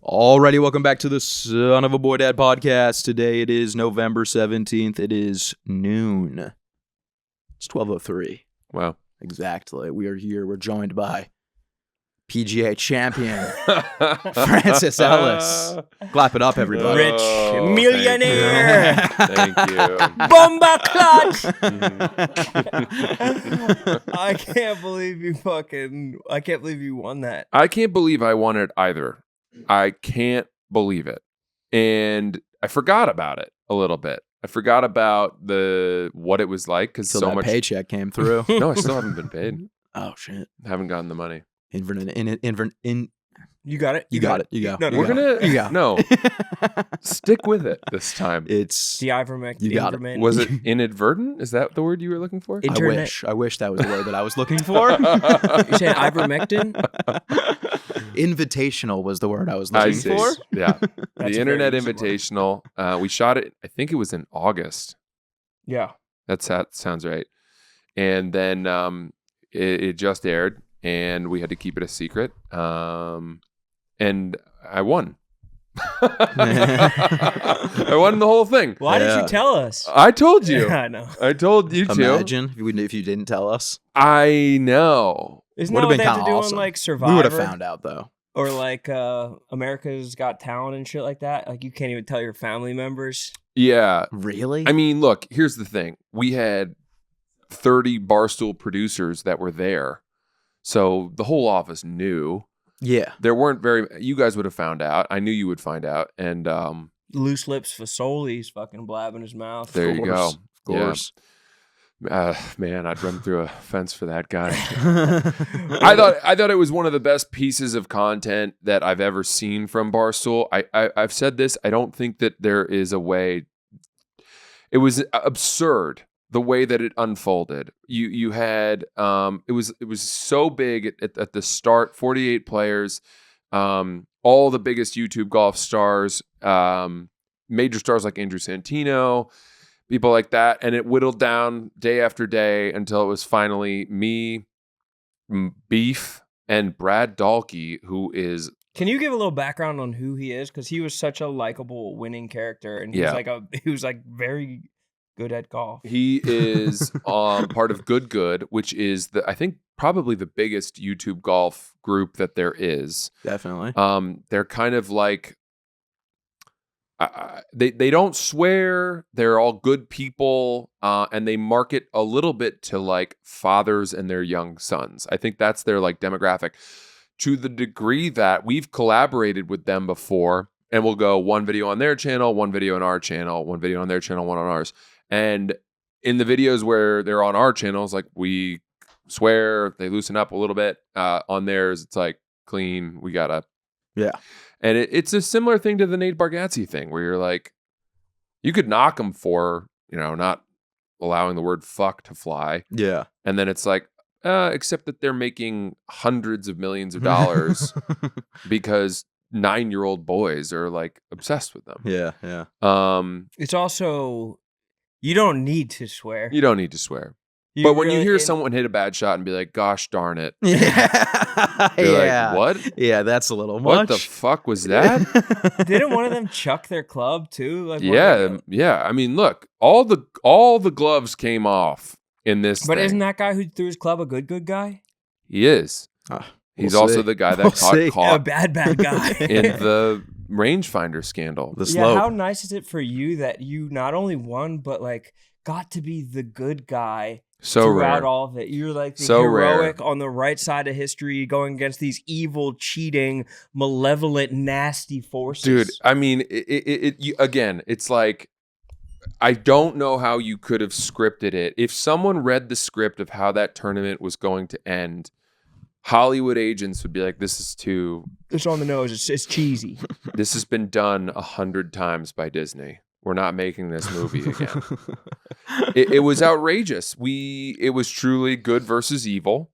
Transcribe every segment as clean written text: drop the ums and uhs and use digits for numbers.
Alrighty, welcome back to the Son of a Boy Dad podcast. Today it is November 17th. It is noon. It's 12:03. Wow. Exactly. We are here. We're joined by PGA champion Francis Ellis. Clap it up, everybody. Rich millionaire. Thank you. Bomba clutch. I can't believe you won that. I can't believe I won it either. I can't believe it. And I forgot about it a little bit. I forgot about what it was like because so much paycheck came through. No, I still haven't been paid. Oh shit! Haven't gotten the money. You got it. You got it. You go. No, We're gonna no. Stick with it this time. It's the ivermectin. You got it. Was it inadvertent? Is that the word you were looking for? Internet. I wish that was the word that I was looking for. You're saying ivermectin? Invitational was the word I was looking for. Yeah. That's The Internet very useful. Invitational. We shot it, I think it was in August. Yeah. That sounds right. And then it just aired, and we had to keep it a secret. And I won. I won the whole thing. Why did you tell us? I told you. I know. I told you too. Imagine if you didn't tell us. I know. Isn't Would that have what been they have kind to of do awesome. on like Survivor? We would have found out though. Or like America's Got Talent and shit like that. Like you can't even tell your family members. Yeah. Really? I mean, look, here's the thing. We had 30 Barstool producers that were there. So the whole office knew. Yeah. There weren't you guys would have found out. I knew you would find out. And Loose lips Fasoli's fucking blabbing his mouth. there you go. Of course. Man, I'd run through a fence for that guy. I thought it was one of the best pieces of content that I've ever seen from Barstool. I've said this. I don't think that there is a way. It was absurd the way that it unfolded. You had it was so big at the start. 48 players, all the biggest YouTube golf stars, major stars like Andrew Santino. People like that, and it whittled down day after day until it was finally me, Beef, and Brad Dahlke, who is. Can you give a little background on who he is? Because he was such a likable, winning character, and he was like very good at golf. He is part of Good, which is I think probably the biggest YouTube golf group that there is. Definitely. They're kind of like. They don't swear. They're all good people, and they market a little bit to like fathers and their young sons. I think that's their like demographic, to the degree that we've collaborated with them before, and we'll go one video on their channel, one video on our channel, one video on their channel, one on ours. And in the videos where they're on our channels, like we swear, they loosen up a little bit. On theirs, it's like clean. We gotta. Yeah. And it's a similar thing to the Nate Bargatze thing where you're like, you could knock him for, not allowing the word fuck to fly. Yeah. And then it's like, except that they're making hundreds of millions of dollars because 9-year-old boys are like obsessed with them. Yeah. Yeah. It's also, you don't need to swear. You don't need to swear. But when you hear someone hit a bad shot and be like, gosh darn it. Yeah. You're like, what? Yeah, that's a little much. What the fuck was that? Didn't one of them chuck their club too? Like yeah. I mean, look, all the gloves came off in this But thing. isn't that guy who threw his club a good guy? He is. He's We'll also see. the guy that We'll A caught bad guy. in the rangefinder scandal. The slope. Yeah, how nice is it for you that you not only won, but like got to be the good guy So throughout rare. all of it. You're like the So heroic rare. on the right side of history going against these evil, cheating, malevolent, nasty forces. Dude, I mean, again, it's like, I don't know how you could have scripted it. If someone read the script of how that tournament was going to end, Hollywood agents would be like, this is too... It's on the nose. It's cheesy. This has been done 100 times by Disney. We're not making this movie again. It was outrageous. It was truly good versus evil.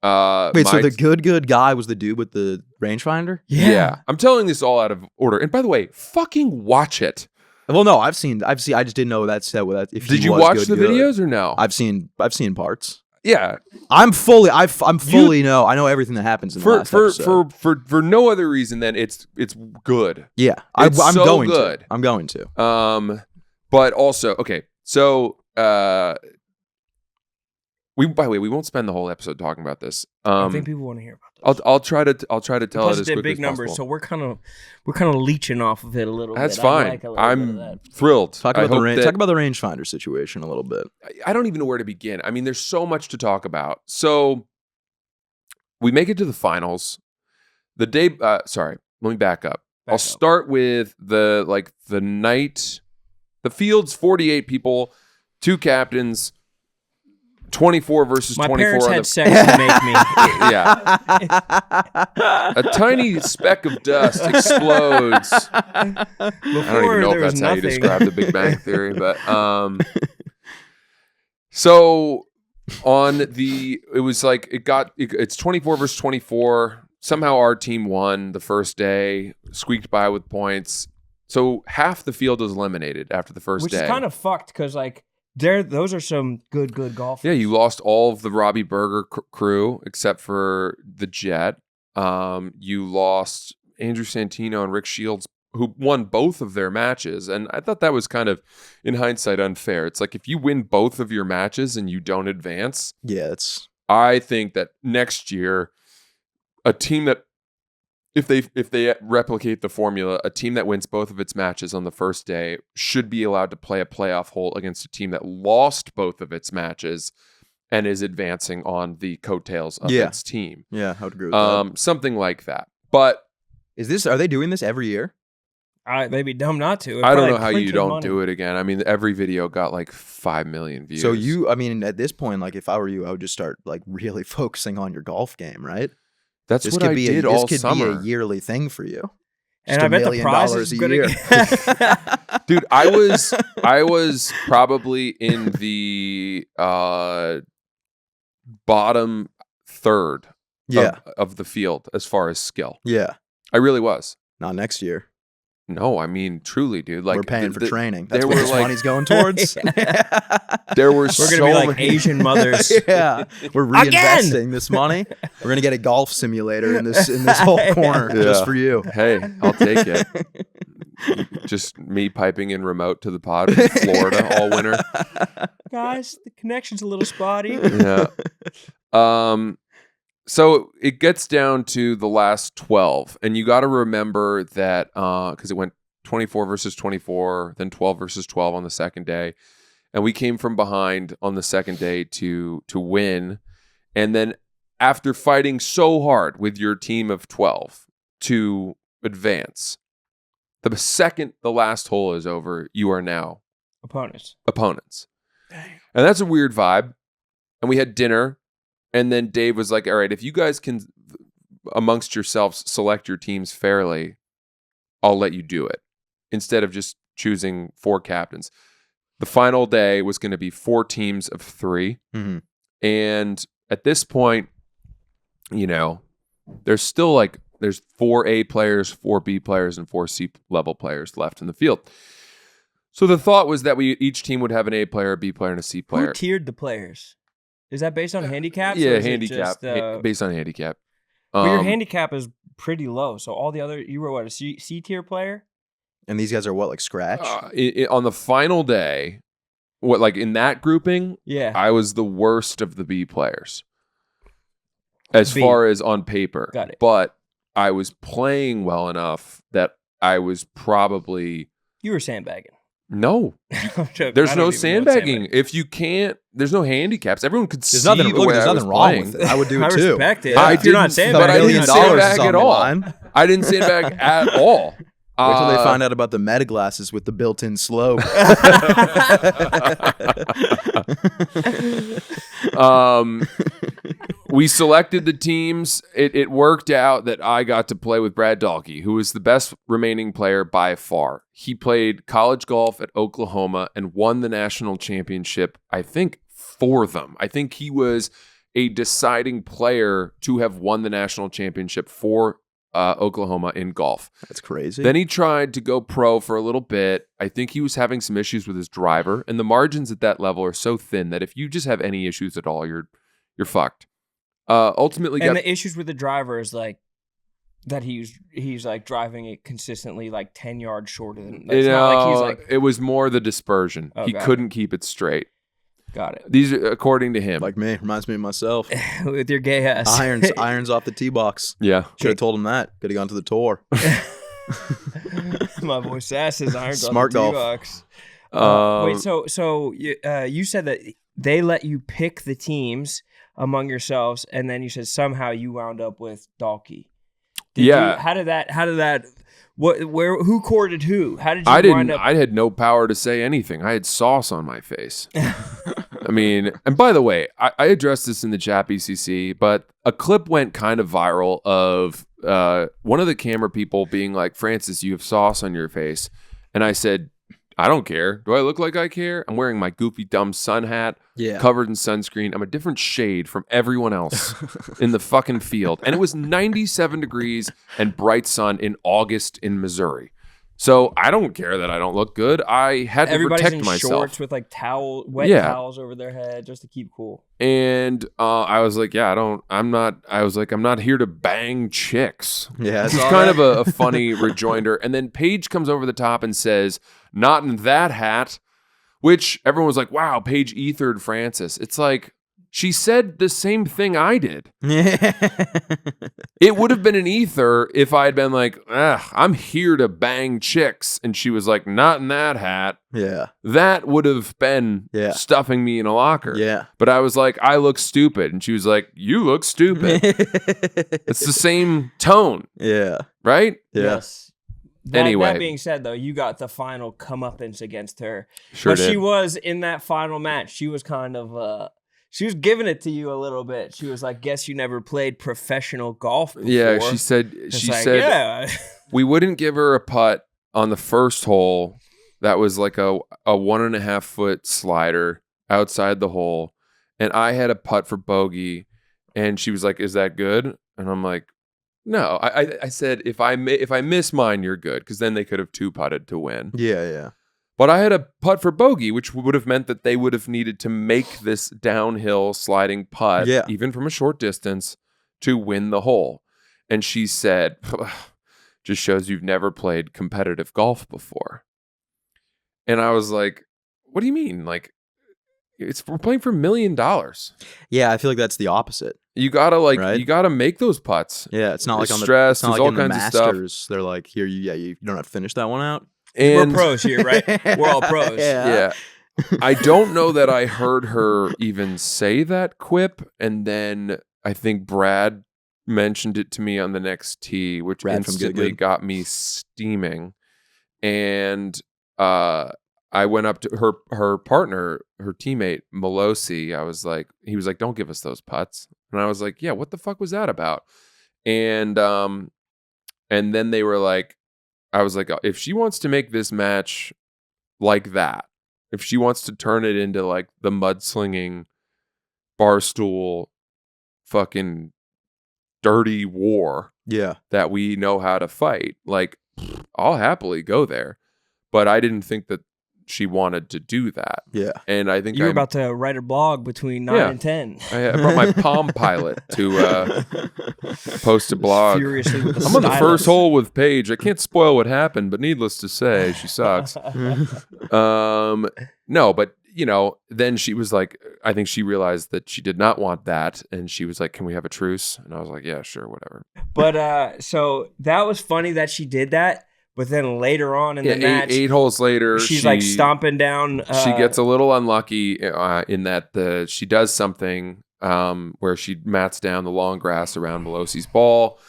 Wait, so the good guy was the dude with the rangefinder? Yeah. I'm telling this all out of order. And by the way, fucking watch it. Well, no, I've seen. I just didn't know that set. Did Did you watch the videos or no? I've seen parts. Yeah, I'm fully know. I know everything that happens in the last episode. For no other reason than it's good. Yeah, I'm so going good. I'm going to. But also, okay, so by the way, we won't spend the whole episode talking about this. I think people want to hear about this. I'll try to tell Plus it as quickly big as numbers, possible. so we're kind of leeching off of it a little That's bit. fine. I'm thrilled. Talk about the rangefinder situation a little bit. I don't even know where to begin. I mean, there's so much to talk about. So we make it to the finals. The day. Sorry, let me back up. I'll start with the night. The field's 48 people, 2 captains. 24 versus My 24. My parents had sex to make me. Yeah. A tiny speck of dust explodes. I don't even know if that's how you describe the Big Bang Theory, but so it's 24 versus 24. Somehow our team won the first day, squeaked by with points. So half the field was eliminated after the first day. Which is kind of fucked because those are some good golfers. Yeah, you lost all of the Robbie Berger crew except for the Jet. You lost Andrew Santino and Rick Shields, who won both of their matches. And I thought that was kind of, in hindsight, unfair. It's like if you win both of your matches and you don't advance. Yeah, I think that next year, a team that if they replicate the formula, a team that wins both of its matches on the first day should be allowed to play a playoff hole against a team that lost both of its matches and is advancing on the coattails of its team. Yeah, I would agree with that. Something like that. But are they doing this every year? They'd be dumb not to. I don't know how you don't do it again. I mean, every video got 5 million views. So at this point, if I were you, I would just start really focusing on your golf game, right? That's what I did all summer. This could be a yearly thing for you. And I bet the prize is a year. Dude, I was probably in the bottom third of the field as far as skill. Yeah. I really was. Not next year. No, I mean, truly, dude. We're paying for training. That's what this money's going towards. There were We're going to be Asian mothers. Yeah. We're reinvesting this money. We're going to get a golf simulator in this whole corner just for you. Hey, I'll take it. Just me piping in remote to the pod from Florida all winter. Guys, the connection's a little spotty. Yeah. So it gets down to the last 12, and you got to remember that because it went 24 versus 24, then 12 versus 12 on the second day, and we came from behind on the second day to win, and then after fighting so hard with your team of 12 to advance, the second the last hole is over, you are now opponents. Dang. And that's a weird vibe. And we had dinner. And then Dave was like, all right, if you guys can, amongst yourselves, select your teams fairly, I'll let you do it. Instead of just choosing 4 captains. The final day was going to be 4 teams of 3. Mm-hmm. And at this point, there's still there's 4 A players, 4 B players, and 4 C level players left in the field. So the thought was that each team would have an A player, a B player, and a C player. Who tiered the players? Is that based on handicaps? Yeah, handicap. Based on handicap. But your handicap is pretty low. So all the other, you were a C tier player? And these guys are what, scratch? On the final day, in that grouping, yeah, I was the worst of the B players. As far as on paper. Got it. But I was playing well enough that I was probably... You were sandbagging. No, there's no sandbagging. If you can't, there's no handicaps. Everyone could see the way I was wrong playing. with it. I would do it I too. Respect it. I if you're not sandbagging, but I didn't sandbag at all. I didn't sandbag at all. Wait till they find out about the meta glasses with the built-in slope. We selected the teams. It worked out that I got to play with Brad Dahlke, who was the best remaining player by far. He played college golf at Oklahoma and won the national championship, I think, for them. I think he was a deciding player to have won the national championship for Oklahoma in golf. That's crazy. Then he tried to go pro for a little bit. I think he was having some issues with his driver, and the margins at that level are so thin that if you just have any issues at all, you're fucked. Ultimately, And the issues with the driver is like that he's like driving it consistently like 10 yards shorter than. It's not like he's like. It was more the dispersion. Oh, He couldn't keep it straight. Got it. These are according to him. Like me, reminds me of myself. With your gay ass. Irons off the tee box. Yeah. Should have told him that. Could have gone to the tour. My boy Sass is irons Smart on the golf. box. Wait, so you said that they let you pick the teams among yourselves, and then you said somehow you wound up with Dalkey. How did that? Who courted who? How did you wind up? I had no power to say anything. I had sauce on my face. I mean, and by the way, I addressed this in the chat BCC, but a clip went kind of viral of one of the camera people being like, Francis, you have sauce on your face. And I said, I don't care. Do I look like I care? I'm wearing my goofy, dumb sun hat, covered in sunscreen. I'm a different shade from everyone else in the fucking field. And it was 97 degrees and bright sun in August in Missouri. So I don't care that I don't look good. I had to protect myself. Everybody's in shorts with like wet towels over their head just to keep cool. And I was like, I'm not here to bang chicks. Yeah, it's kind of a funny rejoinder. And then Paige comes over the top and says, not in that hat, which everyone was like, wow, Paige ethered Francis. It's like, she said the same thing I did. It would have been an ether if I had been like, I'm here to bang chicks. And she was like, not in that hat. Yeah. That would have been stuffing me in a locker. Yeah. But I was like, I look stupid. And she was like, you look stupid. It's the same tone. Yeah. Right? Yeah. Yes. Anyway. That being said, though, you got the final comeuppance against her. Sure but did. She was in that final match. She was kind of... she was giving it to you a little bit. She was like, guess you never played professional golf before. Yeah, she said we wouldn't give her a putt on the first hole. That was like a 1.5 foot slider outside the hole. And I had a putt for bogey. And she was like, is that good? And I'm like, no. I said, if I miss mine, you're good. Because then they could have 2-putted to win. Yeah. But I had a putt for bogey, which would have meant that they would have needed to make this downhill sliding putt, even from a short distance, to win the hole. And she said, just shows you've never played competitive golf before. And I was like, what do you mean? Like, we're playing for $1 million. Yeah, I feel like that's the opposite. You gotta you gotta make those putts. Yeah, it's not like on the stress. It's not there's like all in the kinds of Masters. stuff. They're like, here, you don't have to finish that one out. And we're pros here, right? We're all pros. Yeah. I don't know that I heard her even say that quip. And then I think Brad mentioned it to me on the next tee, which instantly got me steaming. And I went up to her partner, her teammate, Melosi. He was like, don't give us those putts. And I was like, yeah, what the fuck was that about? And then they were like, I was like, if she wants to make this match like that, if she wants to turn it into like the mudslinging Barstool fucking dirty war that we know how to fight, like, I'll happily go there. But I didn't think that she wanted to do that. Yeah. And I think you were about to write a blog between 9 and 10. I brought my Palm Pilot to post a blog. Furiously with the I'm on the first hole with Paige. I can't spoil what happened, but needless to say, she sucks. No, but then she was like, I think she realized that she did not want that. And she was like, can we have a truce? And I was like, yeah, sure, whatever. But so that was funny that she did that. But then later on in the match, eight holes later, she's like stomping down. She gets a little unlucky in that she does something where she mats down the long grass around Melosi's ball.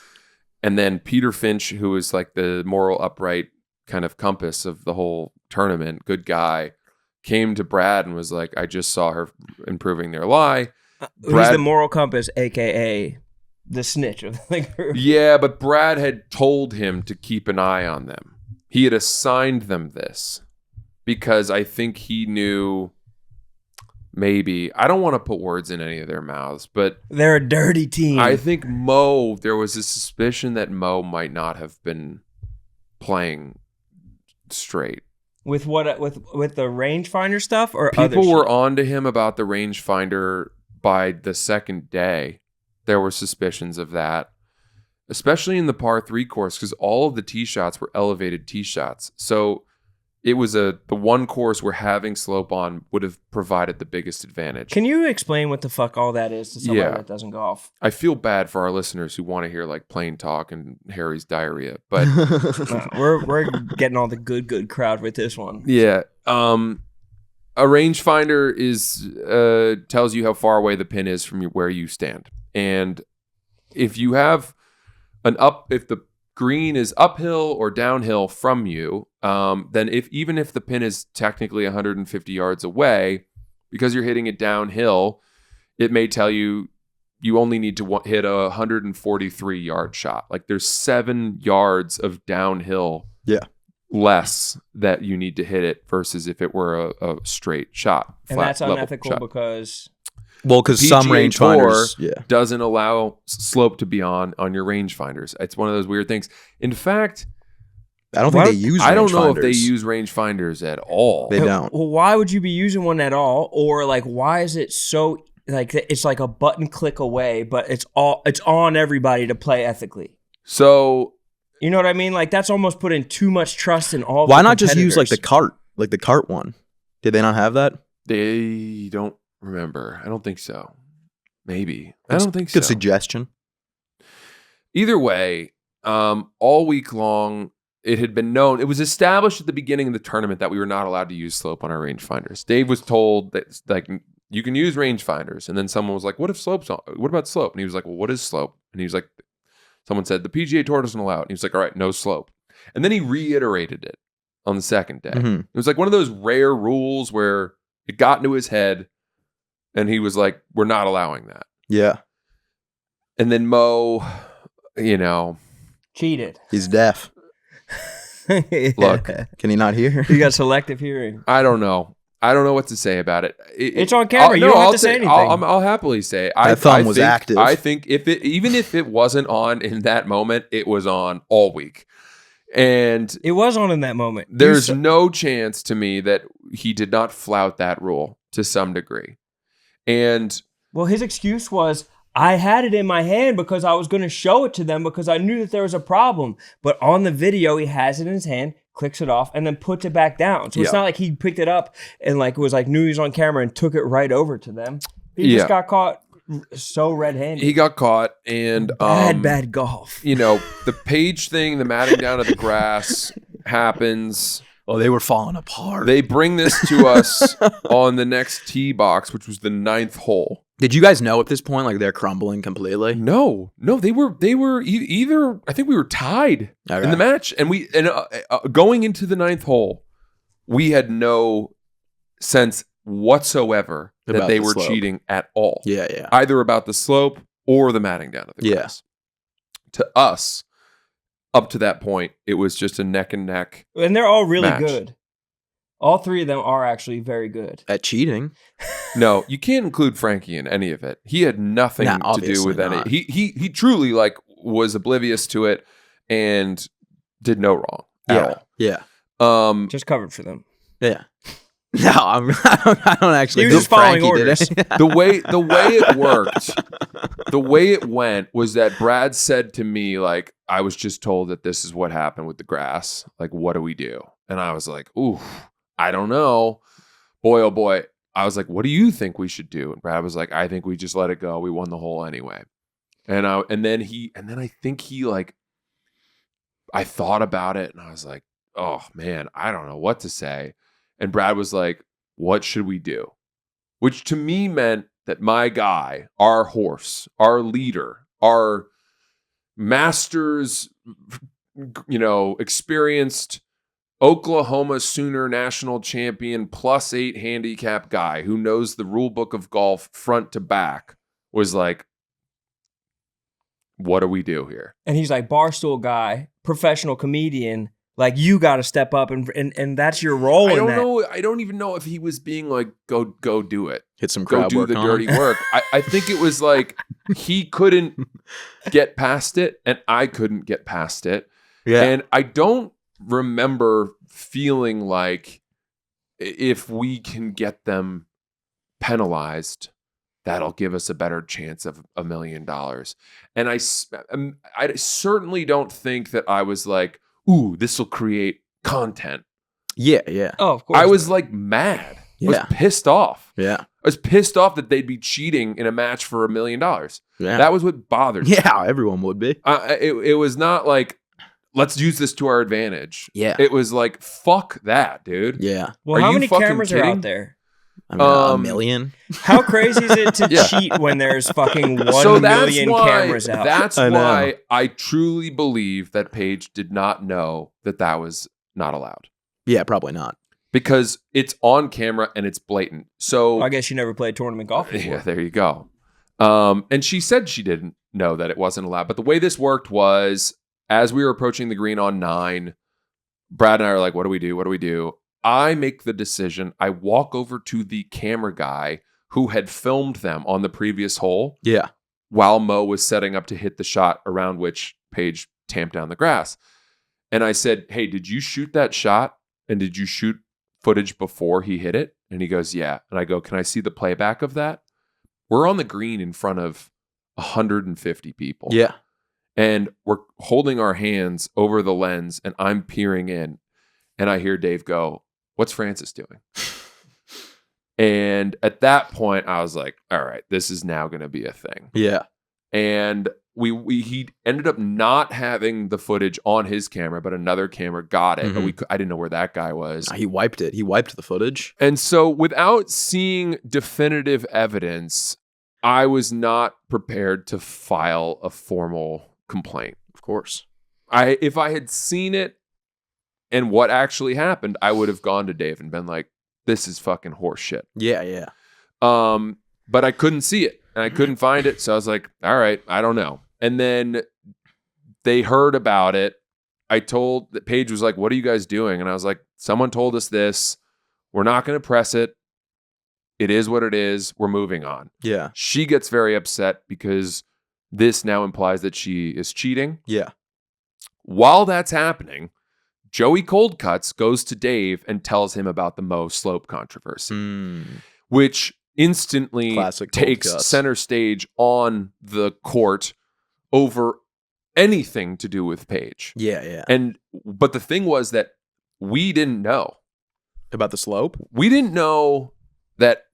And then Peter Finch, who is like the moral upright kind of compass of the whole tournament, good guy, came to Brad and was like, I just saw her improving their lie. Who's the moral compass, a.k.a. the snitch of the group. Yeah, but Brad had told him to keep an eye on them. He had assigned them this because I think he knew maybe, I don't want to put words in any of their mouths, but they're a dirty team. I think there was a suspicion that Mo might not have been playing straight. With what? With the rangefinder stuff, or people other were shit? on to him about the rangefinder by the second day, there were suspicions of that, especially in the par 3 course, because all of the tee shots were elevated tee shots. So it was the one course where having slope on would have provided the biggest advantage. Can you explain what the fuck all that is to somebody that doesn't golf? I feel bad for our listeners who want to hear like plane talk and Harry's diarrhea, but we're getting all the good crowd with this one. Yeah. A rangefinder is tells you how far away the pin is from where you stand. And if you have if the green is uphill or downhill from you, then even if the pin is technically 150 yards away, because you're hitting it downhill, it may tell you only need to hit a 143 yard shot. Like there's 7 yards of downhill less that you need to hit it versus if it were a straight shot. And that's unethical because... Well, because some rangefinders doesn't allow slope to be on your rangefinders. It's one of those weird things. In fact, I don't think they use rangefinders. I don't know if they use rangefinders at all. They don't. Well, why would you be using one at all? Or like, why is it so like it's like a button click away, but it's on everybody to play ethically? So you know what I mean? Like that's almost putting too much trust in all. Why not just use like the cart one? Did they not have that? They don't remember. I don't think so. Maybe. I don't think so. Good suggestion. Either way, all week long, it had been known. It was established at the beginning of the tournament that we were not allowed to use slope on our rangefinders. Dave was told that like you can use rangefinders, and then someone was like, "What if slope's on? What about slope?" And he was like, "Well, what is slope?" And he was like, "Someone said the PGA Tour doesn't allow it." And he was like, "All right, no slope." And then he reiterated it on the second day. Mm-hmm. It was like one of those rare rules where it got into his head. And he was like, we're not allowing that. Yeah. And then Mo, cheated. He's deaf. Look. Can he not hear? He got selective hearing. I don't know. I don't know what to say about it. It's on camera. You don't have to say anything. I'll happily say it. That thumb was active. I think even if it wasn't on in that moment, it was on all week. And it was on in that moment. There's no chance to me that he did not flout that rule to some degree. And well, his excuse was, I had it in my hand because I was going to show it to them because I knew that there was a problem. But on the video, he has it in his hand, clicks it off, and then puts it back down. So it's not like he picked it up and like was like knew he was on camera and took it right over to them. He just got caught so red-handed. He got caught and bad golf. The page thing, the matting down of the grass happens. Oh, they were falling apart. They bring this to us on the next tee box, which was the 9th hole. Did you guys know at this point, like they're crumbling completely? No, they were either. I think we were tied in the match, and going into the 9th hole, we had no sense whatsoever that they were cheating at all. Yeah. Either about the slope or the matting down of the grass. To us. Up to that point, it was just a neck and neck. And they're all really good. All 3 of them are actually very good. At cheating. No, you can't include Frankie in any of it. He had nothing to do with any. He truly like was oblivious to it and did no wrong at all. Yeah. Just covered for them. Yeah. No, I don't actually. He was just following orders. The way it went was that Brad said to me, like, I was just told that this is what happened with the grass. Like, what do we do? And I was like, ooh, I don't know. Boy, oh boy. I was like, what do you think we should do? And Brad was like, I think we just let it go. We won the hole anyway. And then I think he like, I thought about it and I was like, oh man, I don't know what to say. And Brad was like, what should we do? Which to me meant that my guy, our horse, our leader, our Masters, experienced Oklahoma Sooner national champion +8 handicap guy who knows the rule book of golf front to back was like, what do we do here? And he's like, Barstool guy, professional comedian. Like, you got to step up and that's your role. I don't know. I don't even know if he was being like, go do it. Hit some crowd go work do the on dirty work. I think it was like he couldn't get past it and I couldn't get past it. Yeah. And I don't remember feeling like if we can get them penalized, that'll give us a better chance of $1 million. And I certainly don't think that I was like, ooh, this will create content. Yeah, yeah. Oh, of course. I was like mad. I was pissed off. Yeah. I was pissed off that they'd be cheating in a match for $1 million. Yeah. That was what bothered me. Yeah, everyone would be. It was not like, let's use this to our advantage. Yeah. It was like, fuck that, dude. Yeah. Well, how many cameras are out there? I mean, 1 million. How crazy is it to cheat when there's fucking 1 million cameras out? That's why I truly believe that Paige did not know that was not allowed. Yeah, probably not. Because it's on camera and it's blatant. So I guess you never played tournament golf before. Yeah, there you go. And she said she didn't know that it wasn't allowed. But the way this worked was, as we were approaching the green on 9, Brad and I are like, what do we do? What do we do? I make the decision. I walk over to the camera guy who had filmed them on the previous hole. Yeah. While Mo was setting up to hit the shot around which Paige tamped down the grass. And I said, hey, did you shoot that shot? And did you shoot footage before he hit it? And he goes, yeah. And I go, can I see the playback of that? We're on the green in front of 150 people. Yeah. And we're holding our hands over the lens and I'm peering in and I hear Dave go, what's Francis doing? And at that point I was like, all right, this is now going to be a thing. Yeah. And he ended up not having the footage on his camera, but another camera got it. Mm-hmm. But I didn't know where that guy was. He wiped it. He wiped the footage. And so without seeing definitive evidence, I was not prepared to file a formal complaint. Of course. If I had seen it and what actually happened, I would have gone to Dave and been like, this is fucking horse shit. Yeah, yeah. But I couldn't see it and I couldn't find it. So I was like, all right, I don't know. And then they heard about it. I told that Paige was like, what are you guys doing? And I was like, someone told us this. We're not going to press it. It is what it is. We're moving on. Yeah. She gets very upset because this now implies that she is cheating. Yeah. While that's happening, Joey Coldcuts goes to Dave and tells him about the Mo Slope controversy, which instantly takes center stage on the court over anything to do with Paige. Yeah, yeah. But the thing was that we didn't know. About the slope? We didn't know that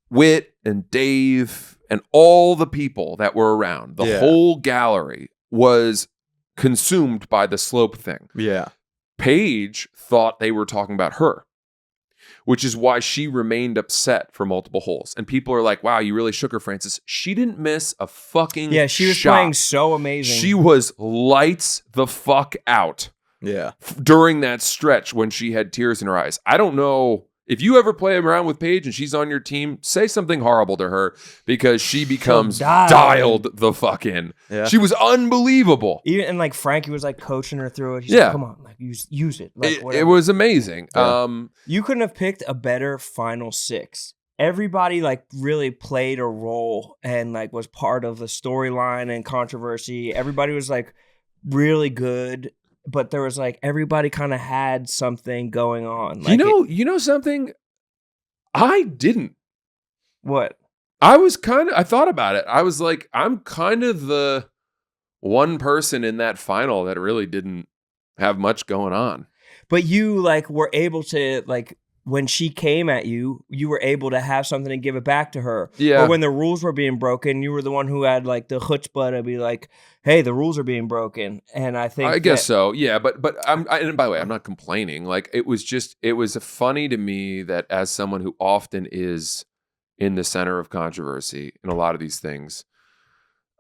Whit and Dave and all the people that were around, the whole gallery was consumed by the slope thing. Yeah. Paige thought they were talking about her, which is why she remained upset for multiple holes. And people are like, wow, you really shook her, Francis. She didn't miss a fucking Yeah, she was shot. playing so amazing. She was lights the fuck out. Yeah. During that stretch when she had tears in her eyes. I don't know. If you ever play around with Paige and she's on your team, say something horrible to her because she becomes dialed the fuck in. Yeah. She was unbelievable. And like Frankie was like coaching her through it. He's like, come on, like use it. Like, it was amazing. Yeah. You couldn't have picked a better final 6. Everybody like really played a role and like was part of the storyline and controversy. Everybody was like really good. But there was like everybody kind of had something going on. Like you know something? I didn't. What? I thought about it. I was like, I'm kind of the one person in that final that really didn't have much going on. But you like were able to like when she came at you, you were able to have something to give it back to her. Yeah. Or when the rules were being broken, you were the one who had like the chutzpah to be like, hey, the rules are being broken. And I guess so. Yeah. But and by the way, I'm not complaining. Like it was funny to me that as someone who often is in the center of controversy in a lot of these things,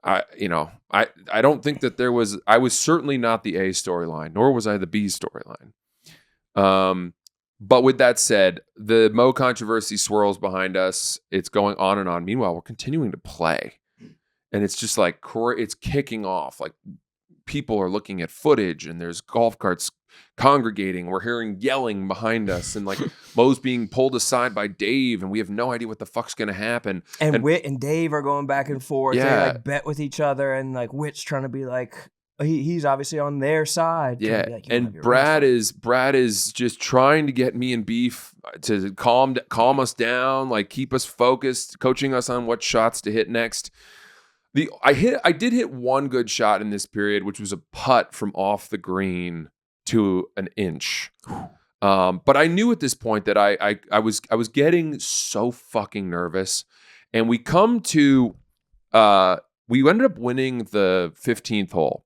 I don't think that I was certainly not the A storyline, nor was I the B storyline. But with that said, the Mo controversy swirls behind us. It's going on and on. Meanwhile, we're continuing to play. And it's just like, it's kicking off. Like people are looking at footage and there's golf carts congregating. We're hearing yelling behind us and like Mo's being pulled aside by Dave and we have no idea what the fuck's going to happen. And Whit and Dave are going back and forth. Yeah. They like bet with each other and like Whit's trying to be like, he's obviously on their side. Yeah, Like, you and Brad is just trying to get me and Beef to calm us down, like keep us focused, coaching us on what shots to hit next. I did hit one good shot in this period, which was a putt from off the green to an inch. But I knew at this point that I was getting so fucking nervous, and we ended up winning the 15th hole,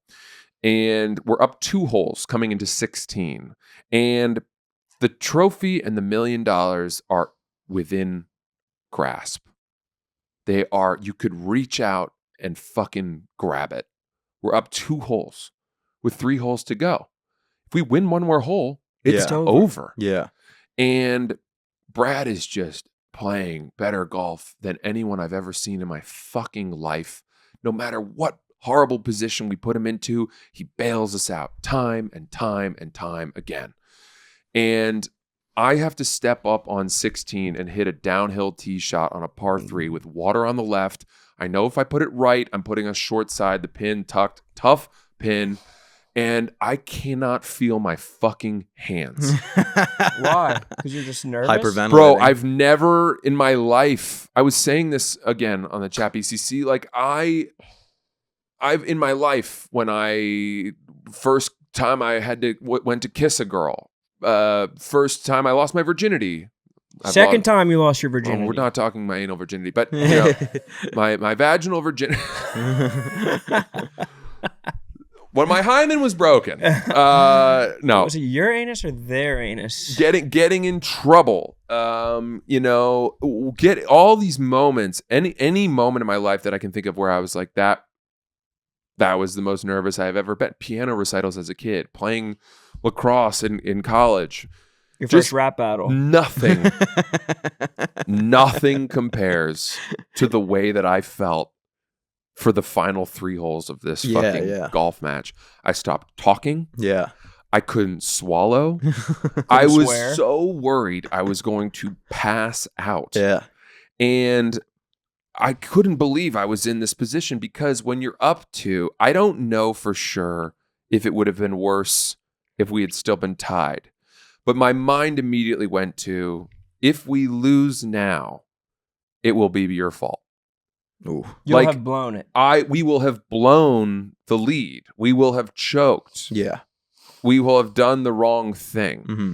and we're up 2 holes coming into 16, and the trophy and the $1 million are within grasp. They are. You could reach out and fucking grab it. We're up 2 holes with 3 holes to go. If we win one more hole, it's over. Yeah. And Brad is just playing better golf than anyone I've ever seen in my fucking life. No matter what horrible position we put him into, he bails us out time and time and time again. And I have to step up on 16 and hit a downhill tee shot on a par 3 with water on the left. I know if I put it right, I'm putting us short side, the pin tucked, tough pin, and I cannot feel my fucking hands. Why? Because you're just nervous? Hyperventilating. Bro, I've never in my life, I was saying this again on the Chat BCC, like I've in my life, when I first time I had to went to kiss a girl, first time I lost my virginity. Second time you lost your virginity. Well, we're not talking my anal virginity, but you know, my vaginal virginity. When my hymen was broken. No. Was it your anus or their anus? Getting in trouble. You know, get all these moments, any moment in my life that I can think of where I was like that was the most nervous I've ever been. Piano recitals as a kid, playing lacrosse in college. Your first rap battle. Nothing compares to the way that I felt for the final 3 holes of this fucking golf match. I stopped talking. Yeah. I couldn't swallow. I was so worried I was going to pass out. Yeah. And I couldn't believe I was in this position, because when you're up 2, I don't know for sure if it would have been worse if we had still been tied. But my mind immediately went to, if we lose now, it will be your fault. Ooh. You'll have blown it. We will have blown the lead. We will have choked. Yeah. We will have done the wrong thing. Mm-hmm.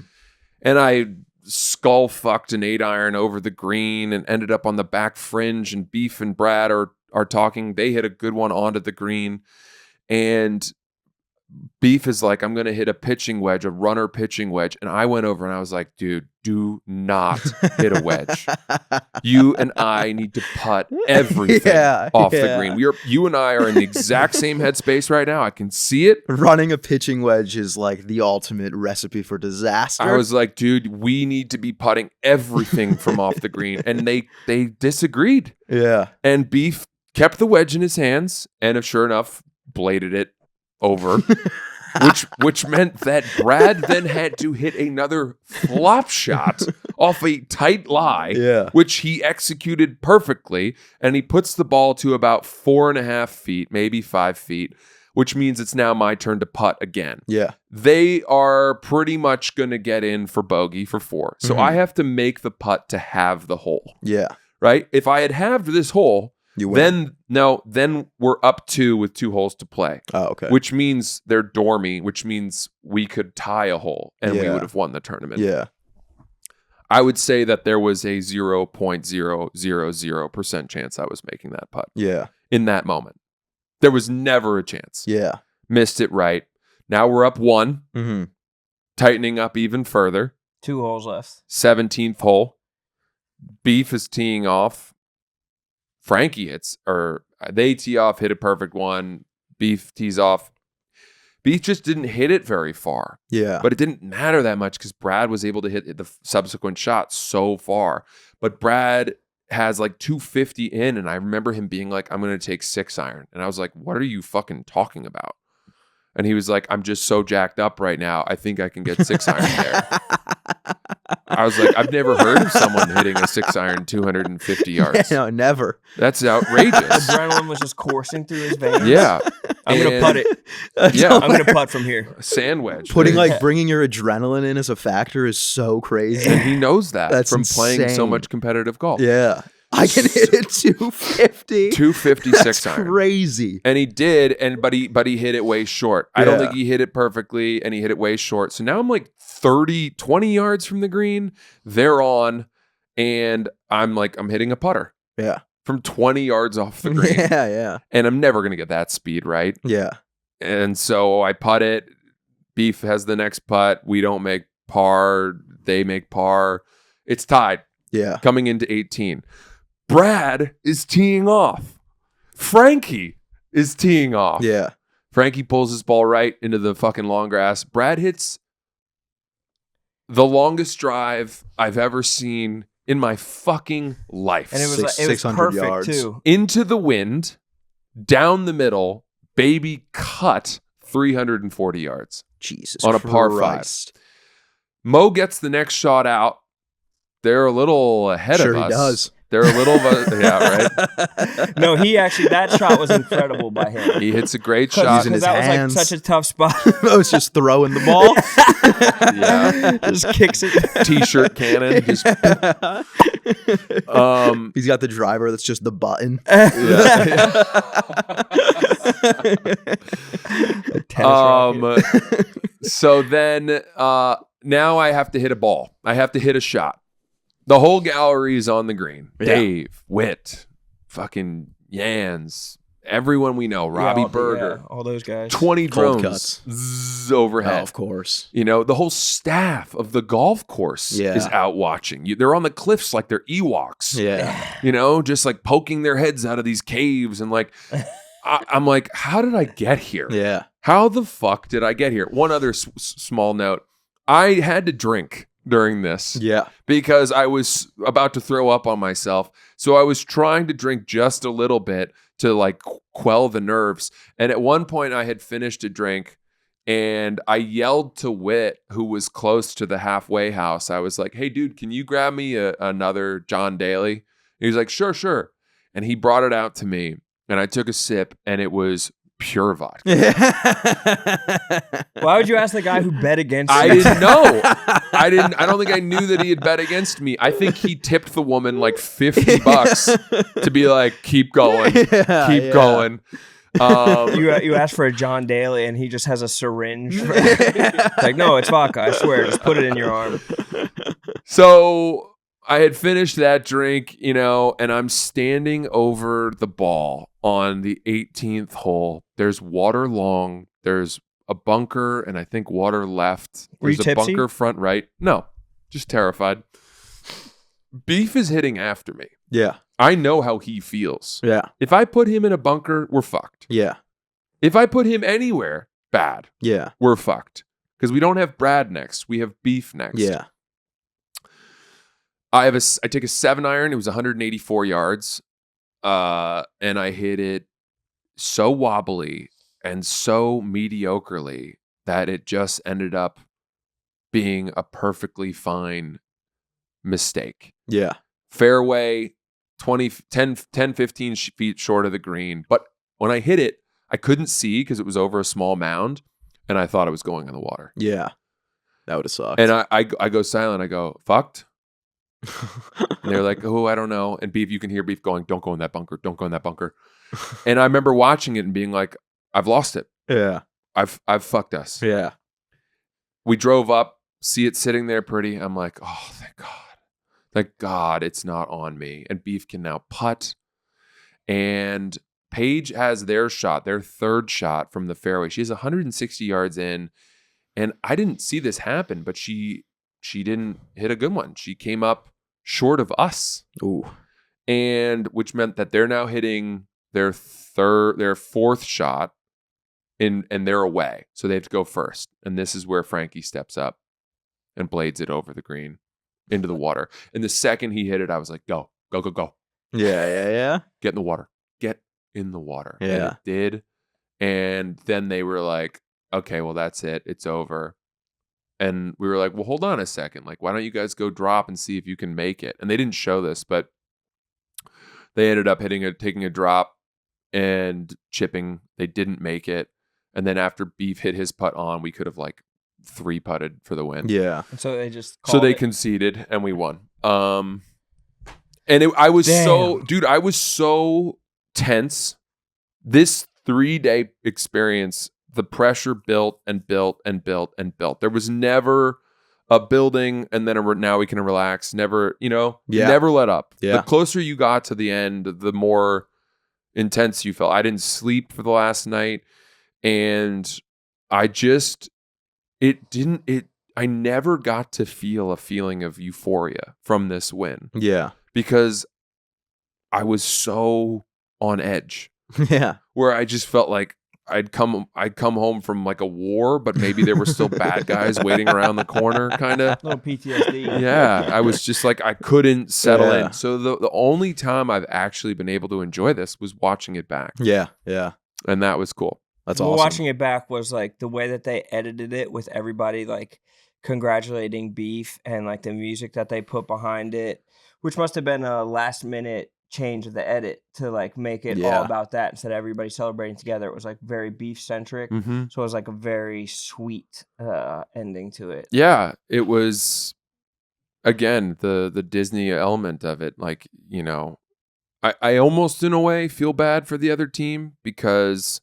And I skull fucked an 8-iron over the green and ended up on the back fringe, and Beef and Brad are talking. They hit a good one onto the green, and Beef is like, I'm going to hit a pitching wedge, a runner pitching wedge. And I went over and I was like, dude, do not hit a wedge. You and I need to putt everything off the green. You and I are in the exact same headspace right now. I can see it. Running a pitching wedge is like the ultimate recipe for disaster. I was like, dude, we need to be putting everything from off the green. And they disagreed. Yeah. And Beef kept the wedge in his hands and sure enough, bladed it over, which meant that Brad then had to hit another flop shot off a tight lie, which he executed perfectly, and he puts the ball to about 4.5 feet, maybe 5 feet, which means it's now my turn to putt again. Yeah. They are pretty much going to get in for bogey for 4. So I have to make the putt to have the hole. Yeah. Right? If I had halved this hole, then we're up 2 with 2 holes to play. Oh, okay. Which means they're dormy, which means we could tie a hole and we would have won the tournament. Yeah. I would say that there was a 0.000% chance I was making that putt. Yeah. In that moment. There was never a chance. Yeah. Missed it right. Now we're up 1. Mm-hmm. Tightening up even further. 2 holes left. 17th hole. Beef is teeing off. Frankie they tee off, hit a perfect one. Beef tees off. Beef just didn't hit it very far. Yeah. But it didn't matter that much because Brad was able to hit the subsequent shot so far. But Brad has like 250 in, and I remember him being like, I'm going to take 6-iron. And I was like, what are you fucking talking about? And he was like, I'm just so jacked up right now. I think I can get 6-iron there. I was like, I've never heard of someone hitting a 6-iron 250 yards. No, never. That's outrageous. Adrenaline was just coursing through his veins. Yeah. I'm going to putt it. Yeah. I'm going to putt from here. Sand wedge. Putting man. bringing your adrenaline in as a factor is so crazy. And he knows that That's from playing so insane. much competitive golf. Yeah. I can hit it 250. 256 That's iron. crazy. And he did, but he hit it way short. I don't Yeah. think he hit it perfectly, and he hit it way short. So now I'm like 20 yards from the green. They're on, and I'm hitting a putter. Yeah. From 20 yards off the green. Yeah. And I'm never going to get that speed right. Yeah. And so I putt it. Beef has the next putt. We don't make par. They make par. It's tied. Yeah. Coming into 18. Brad is teeing off. Frankie is teeing off. Yeah. Frankie pulls his ball right into the fucking long grass. Brad hits the longest drive I've ever seen in my fucking life. And it was 600 perfect yards. too. Into the wind, down the middle, baby cut 340 yards. Jesus On a par Christ. Mo gets the next shot out. They're a little ahead Sure of he us. does. They're a little, yeah, right. No, that shot was incredible by him. He hits a great Using shot. his Because that was hands. such a tough spot. I was just throwing the ball. Yeah, Just kicks it. T-shirt cannon. Just, He's got the driver that's just the button. So then now I have to hit a ball. I have to hit a shot. The whole gallery is on the green. Yeah. Dave, Witt, fucking Yans, everyone we know, Robbie Berger, all those guys. 20 Cold drones cuts. overhead. Oh, of course. You know, the whole staff of the golf course Yeah. is out watching. They're on the cliffs like they're Ewoks. Yeah. You know, just like poking their heads out of these caves. And like, I'm like, how did I get here? Yeah. How the fuck did I get here? One other small note. I had to drink during this Yeah. because I was about to throw up on myself. So I was trying to drink just a little bit to like quell the nerves. And at one point I had finished a drink and I yelled to Witt, who was close to the halfway house. I was like, hey dude, can you grab me another John Daly? And he was like, sure. And he brought it out to me and I took a sip and it was pure vodka. Why would you ask the guy who bet against you? I didn't know. I don't think I knew that he had bet against me. I think he tipped the woman like $50 to be like, keep going. Keep going. You asked for a John Daly and he just has a syringe. Like, no, it's vodka. I swear. Just put it in your arm. So I had finished that drink, you know, and I'm standing over the ball on the 18th hole. There's water long. There's a bunker and I think water left. Were you There's a tipsy? bunker front right. No, just terrified. Beef is hitting after me. Yeah. I know how he feels. Yeah. If I put him in a bunker, we're fucked. Yeah. If I put him anywhere, bad. Yeah. We're fucked. Because we don't have Brad next. We have Beef next. Yeah. I take a 7-iron. It was 184 yards. And I hit it so wobbly and so mediocrely that it just ended up being a perfectly fine mistake. Yeah. Fairway 10, 15 feet short of the green. But when I hit it, I couldn't see because it was over a small mound and I thought it was going in the water. Yeah. That would have sucked. And I go silent. I go, fucked. And they're like, oh, I don't know. And Beef, you can hear Beef going, don't go in that bunker. Don't go in that bunker. And I remember watching it and being like, I've lost it. Yeah. I've fucked us. Yeah. We drove up, see it sitting there pretty. I'm like, oh, thank God. Thank God it's not on me. And Beef can now putt. And Paige has their shot, their third shot from the fairway. She has 160 yards in. And I didn't see this happen, but she didn't hit a good one. She came up short of us. Ooh. And which meant that they're now hitting their fourth shot and they're away. So they have to go first. And this is where Frankie steps up and blades it over the green into the water. And the second he hit it, I was like, go. Yeah. Get in the water. Get in the water. Yeah. And it did. And then they were like, okay, well, that's it. It's over. And we were like, well, hold on a second. Like, why don't you guys go drop and see if you can make it? And they didn't show this, but they ended up taking a drop and chipping. They didn't make it. And then after Beef hit his putt on, we could have like 3-putted for the win. Yeah. And so they just conceded and we won. And I was so tense. This 3-day experience, the pressure built and built and built and built. There was never a building and then now we can relax. Never, never let up. Yeah. The closer you got to the end, the more intense you felt. I didn't sleep for the last night, and I never got to feel a feeling of euphoria from this win. Yeah. Because I was so on edge. Yeah. Where I just felt like I'd come home from like a war, but maybe there were still bad guys waiting around the corner, kind of. Little PTSD. Yeah, I was just like, I couldn't settle in. So the only time I've actually been able to enjoy this was watching it back. Yeah, yeah. And that was cool. That's awesome. Watching it back was like the way that they edited it with everybody like congratulating Beef and like the music that they put behind it, which must have been a last minute change of the edit to like make it all about that instead of everybody celebrating together. It was like very Beef centric. Mm-hmm. So it was like a very sweet ending to it. Yeah, it was, again, the Disney element of it. Like, I almost in a way feel bad for the other team because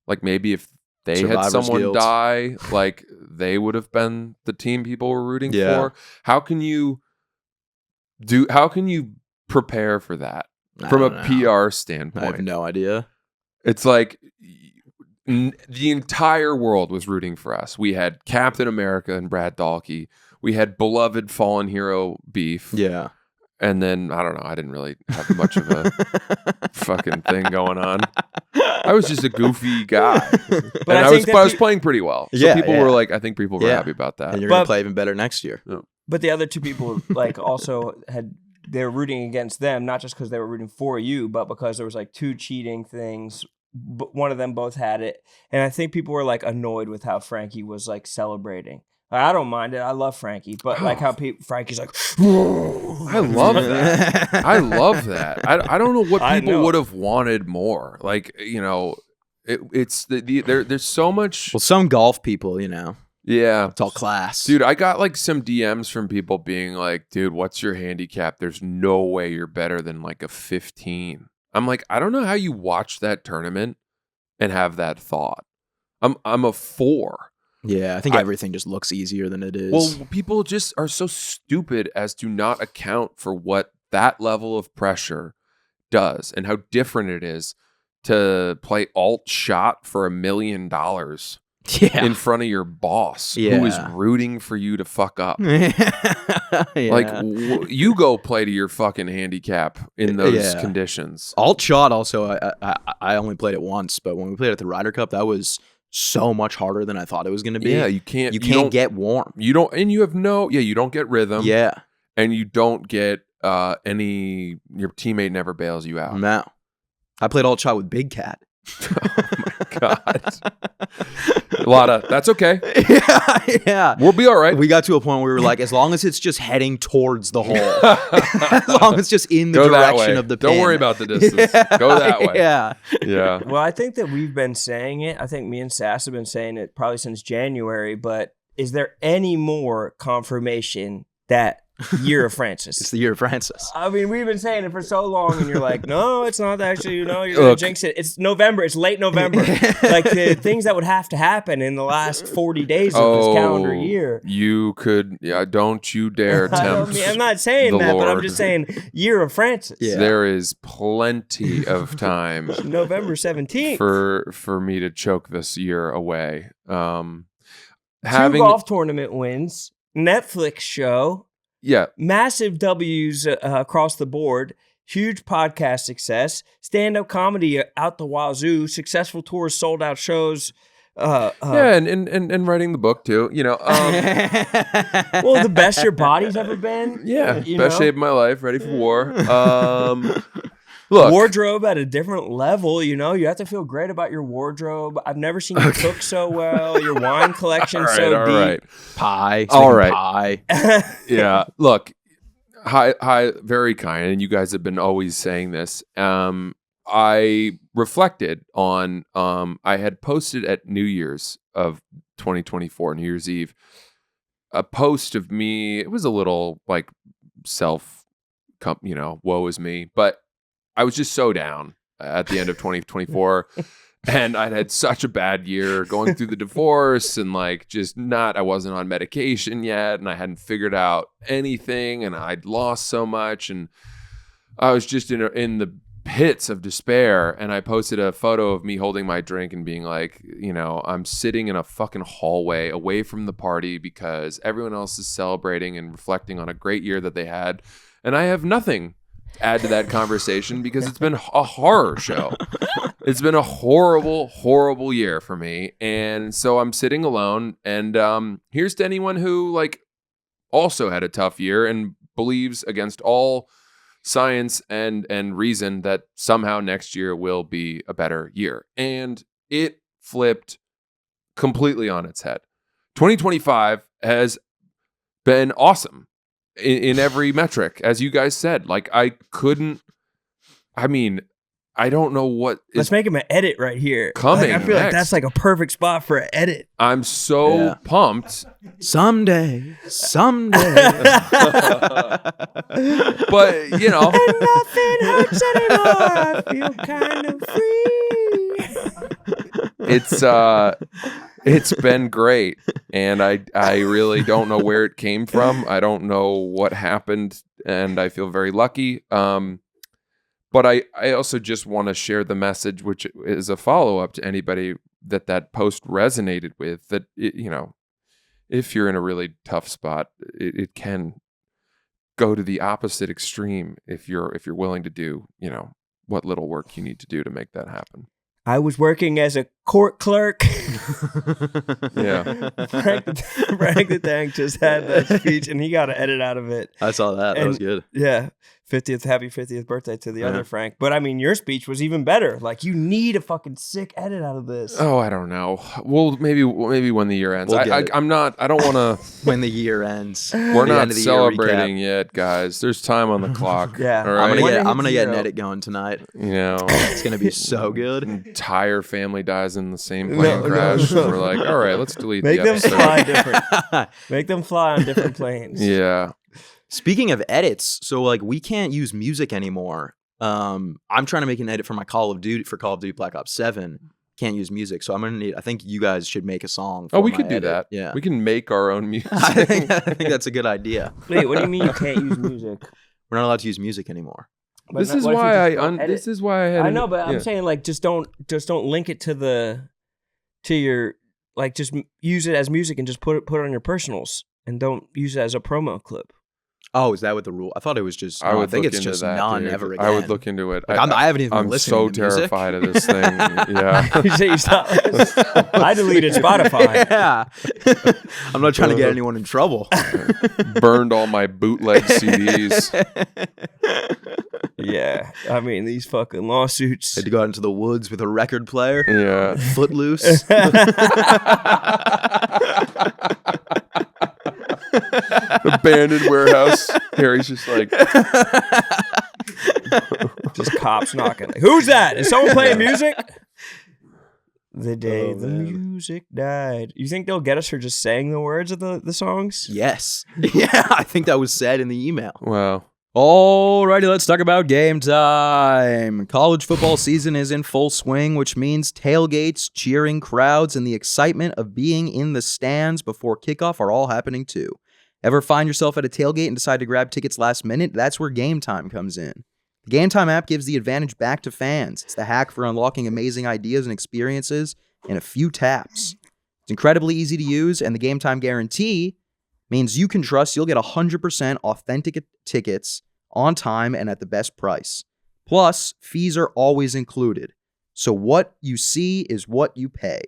like maybe if they Survivor's had someone guilt. die, like they would have been the team people were rooting for. How can you prepare for that from a PR standpoint? I have no idea. It's like the entire world was rooting for us. We had Captain America and Brad Dahlke. We had beloved fallen hero Beef. Yeah. And then, I don't know, I didn't really have much of a fucking thing going on. I was just a goofy guy. But I was playing pretty well. So people were like, I think people were happy about that. And you're going to play even better next year. Yeah. But the other two people like also they were rooting against them, not just because they were rooting for you, but because there was like 2 cheating things. But one of them both had it. And I think people were like annoyed with how Frankie was like celebrating. I don't mind it. I love Frankie, but like how Frankie's like, I love that. I love that. I don't know what people would have wanted more. Like, it's there's so much. Well, some golf people, Yeah. it's all class. Dude, I got like some DMs from people being like, dude, what's your handicap? There's no way you're better than like a 15. I'm like, I don't know how you watch that tournament and have that thought. I'm a 4. Yeah, I think everything just looks easier than it is. Well, people just are so stupid as to not account for what that level of pressure does and how different it is to play alt shot for $1 million in front of your boss who is rooting for you to fuck up. Like, you go play to your fucking handicap in those conditions. Alt shot also, I only played it once, but when we played at the Ryder Cup, that was so much harder than I thought it was going to be. Yeah, you can't get warm. You don't get rhythm. Yeah. And you don't get your teammate never bails you out. No. I played alt shot with Big Cat. Oh my God. That's okay. Yeah. We'll be all right. We got to a point where we were like, as long as it's just heading towards the hole, as long as it's just in the direction of the pin. Don't worry about the distance. Go that way. Yeah. Yeah. Well, I think that we've been saying it. I think me and Sass have been saying it probably since January, but is there any more confirmation that Year of Francis? It's the Year of Francis. I mean, we've been saying it for so long, and you're like, no, it's not actually. No, you're going to jinx it. It's November. It's late November. Like the things that would have to happen in the last 40 days of this calendar year. You could, don't you dare tempt. I'm not saying that, Lord. but I'm just saying Year of Francis. Yeah. There is plenty of time. November 17th. For me to choke this year away. 2 golf tournament wins, Netflix show. Yeah. Massive W's across the board. Huge podcast success. Stand-up comedy out the wazoo. Successful tours, sold out shows. And writing the book too. Well, the best your body's ever been. Yeah. Best shape of my life. Ready for war. wardrobe at a different level. You know, you have to feel great about your wardrobe. I've never seen you cook so well. Your wine collection so deep. All right. Pie. All right. Pie. Yeah. Look, hi, very kind. And you guys have been always saying this. I reflected on, I had posted at New Year's of 2024, New Year's Eve, a post of me. It was a little like woe is me, but I was just so down at the end of 2024. And I'd had such a bad year going through the divorce and like I wasn't on medication yet and I hadn't figured out anything and I'd lost so much and I was just in the pits of despair. And I posted a photo of me holding my drink and being like, I'm sitting in a fucking hallway away from the party because everyone else is celebrating and reflecting on a great year that they had. And I have nothing to add to that conversation because it's been a horror show. It's been a horrible, horrible year for me. And so I'm sitting alone. And here's to anyone who also had a tough year and believes against all science and reason that somehow next year will be a better year. And it flipped completely on its head. 2025 has been awesome in every metric, as you guys said. I don't know what Let's make him an edit right here. Coming I feel next. like that's like a perfect spot for an edit. I'm so pumped. Someday. But, And nothing hurts anymore. I feel kind of free. It's been great. And I really don't know where it came from. I don't know what happened. And I feel very lucky. But I also just want to share the message, which is a follow-up to anybody that post resonated with, that, if you're in a really tough spot, it can go to the opposite extreme if you're willing to do, what little work you need to do to make that happen. I was working as a court clerk. Yeah. Frank the Tank just had that speech, and he got an edit out of it. I saw that. That was good. Yeah. Happy 50th birthday to the other Frank. But I mean, your speech was even better. Like, you need a fucking sick edit out of this. Oh, I don't know. Well, maybe when the year ends. We'll I don't want to. When the year ends. We're not celebrating yet, guys. There's time on the clock. Yeah. All right? I'm gonna get an edit going tonight. It's gonna be so good. Entire family dies in the same plane crash. No. We're like, all right, let's delete the episode. Fly different. Make them fly on different planes. Yeah. Speaking of edits, so we can't use music anymore. I'm trying to make an edit for my Call of Duty Black Ops 7. Can't use music, so I think you guys should make a song. We could do that. Yeah, we can make our own music. I think that's a good idea. Wait, what do you mean you can't use music? We're not allowed to use music anymore. This is why I had. I know, but I'm saying just don't link it to your just use it as music and just put it on your personals and don't use it as a promo clip. Oh, is that what the rule? I thought it was just. I think it's just none ever again. I would look into it. I haven't even listened to music. I'm so terrified of this thing. Yeah. You say you stopped. I deleted Spotify. Yeah. I'm not trying to get anyone in trouble. Burned all my bootleg CDs. Yeah. I mean, these fucking lawsuits. Had to go out into the woods with a record player. Yeah. Footloose. Abandoned warehouse. Harry's just like, just cops knocking. Like, who's that? Is someone playing music? The day the music died. You think they'll get us for just saying the words of the songs? Yes. Yeah, I think that was said in the email. Wow. Alrighty, let's talk about game time. College football season is in full swing, which means tailgates, cheering crowds, and the excitement of being in the stands before kickoff are all happening too. Ever find yourself at a tailgate and decide to grab tickets last minute? That's where Game Time comes in. The Game Time app gives the advantage back to fans. It's the hack for unlocking amazing ideas and experiences in a few taps. It's incredibly easy to use, and the Game Time guarantee means you can trust you'll get 100% authentic tickets on time and at the best price. Plus, fees are always included. So what you see is what you pay.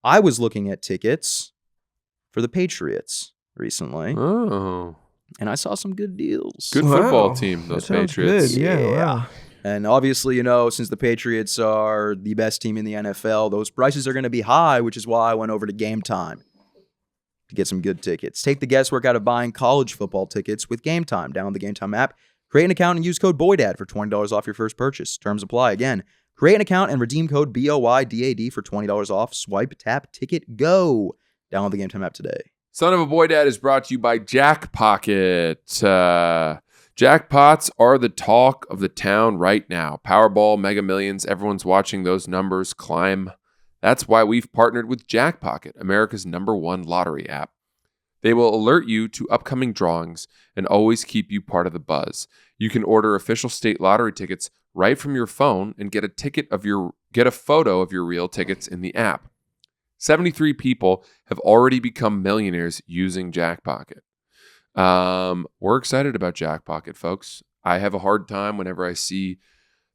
I was looking at tickets for the Patriots recently. Oh. And I saw some good deals. Good football team, those Patriots. Good. Yeah. Wow. And obviously, since the Patriots are the best team in the NFL, those prices are going to be high, which is why I went over to Game Time to get some good tickets. Take the guesswork out of buying college football tickets with Game Time. Download the Game Time app, create an account, and use code BOYDAD for $20 off your first purchase. Terms apply. Again, create an account and redeem code BOYDAD for $20 off. Swipe, tap, ticket, go. Download the Game Time app today. Son of a Boy Dad is brought to you by Jackpocket. Jackpots are the talk of the town right now. Powerball, Mega Millions, everyone's watching those numbers climb. That's why we've partnered with Jackpocket, America's #1 lottery app. They will alert you to upcoming drawings and always keep you part of the buzz. You can order official state lottery tickets right from your phone and get a photo of your real tickets in the app. 73 people have already become millionaires using Jackpocket. We're excited about Jackpocket, folks. I have a hard time whenever I see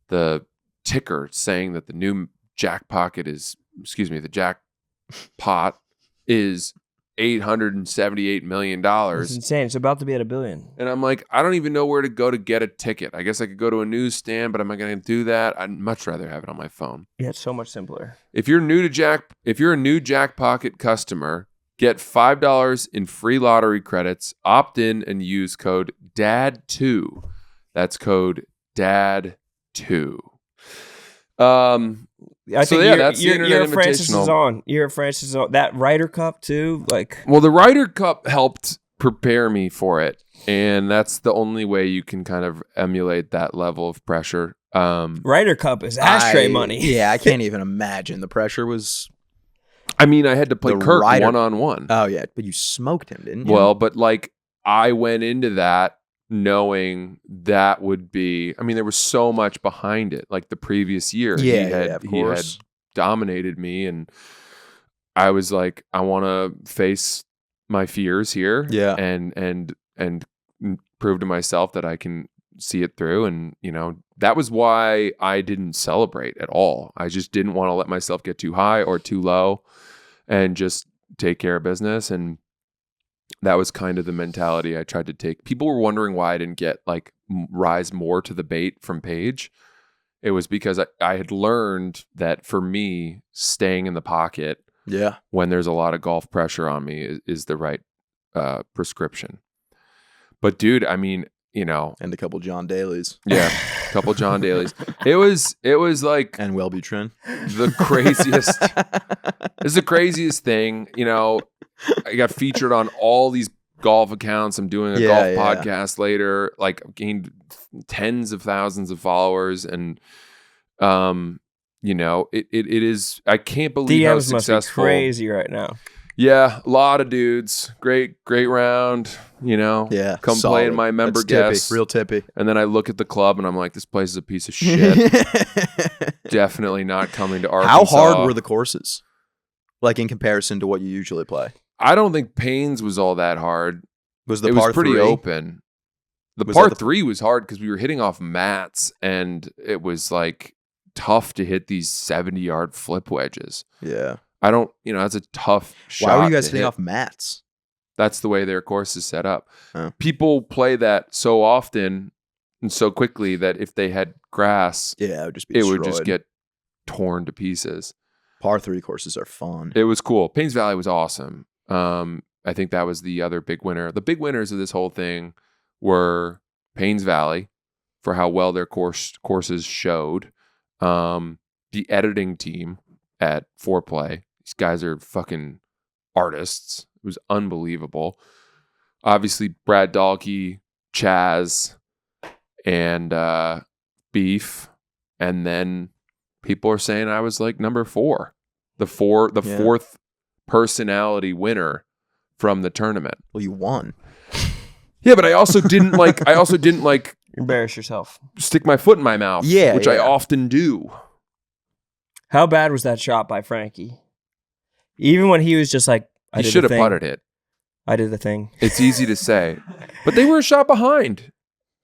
the ticker saying that the new Jackpocket the jackpot is $878 million. It's insane. It's about to be at $1 billion. And I'm like, I don't even know where to go to get a ticket. I guess I could go to a newsstand, but am I going to do that? I'd much rather have it on my phone. Yeah, it's so much simpler. If you're a new Jackpocket customer, get $5 in free lottery credits, opt in and use code DAD2. That's code DAD2. I think that's the Internet Francis is Invitational. on. You're Francis is on. That Ryder Cup too. Well, the Ryder Cup helped prepare me for it, and that's the only way you can kind of emulate that level of pressure. Ryder Cup is ashtray money. Yeah, I can't even imagine. The pressure was... I mean, I had to play Kirk Ryder... one-on-one. Oh, yeah, but you smoked him, didn't you? Well, but I went into that knowing that would be, there was so much behind it. Like the previous year, of he had dominated me, and I was like, I want to face my fears here, and prove to myself that I can see it through. And that was why I didn't celebrate at all. I just didn't want to let myself get too high or too low, and just take care of business. And that was kind of the mentality I tried to take. People were wondering why I didn't get rise more to the bait from Paige. It was because I had learned that for me, staying in the pocket when there's a lot of golf pressure on me is the right prescription. But dude, and a couple John Daly's. Yeah, a couple John Daly's. It was like, and Wellbutrin. The craziest. It's the craziest thing. I got featured on all these golf accounts. I'm doing a golf podcast later. Gained tens of thousands of followers, and it is. I can't believe how DMs successful. Must be crazy right now. Yeah, a lot of dudes. Great round. Yeah, come solid. play in my member guest. Real tippy. And then I look at the club and I'm like, this place is a piece of shit. Definitely not coming to Arkansas. How hard were the courses? In comparison to what you usually play? I don't think Payne's was all that hard. It was pretty open. The par 3 was hard because we were hitting off mats, and it was tough to hit these 70-yard flip wedges. Yeah. I don't, that's a tough shot. Why were you guys hitting off mats? That's the way their course is set up. Oh. People play that so often and so quickly that if they had grass, it would just get torn to pieces. Par 3 courses are fun. It was cool. Paynes Valley was awesome. I think that was the other big winner. The big winners of this whole thing were Paynes Valley for how well their courses showed. The editing team at Foreplay. These guys are fucking artists. It was unbelievable. Obviously, Brad Dahlke, Chaz, and Beef. And then people are saying I was number 4. The fourth personality winner from the tournament. Well, you won. Yeah, but I also didn't embarrass yourself. Stick my foot in my mouth, which I often do. How bad was that shot by Frankie? Even when he was just he should have putted it. I did the thing. It's easy to say, but they were a shot behind.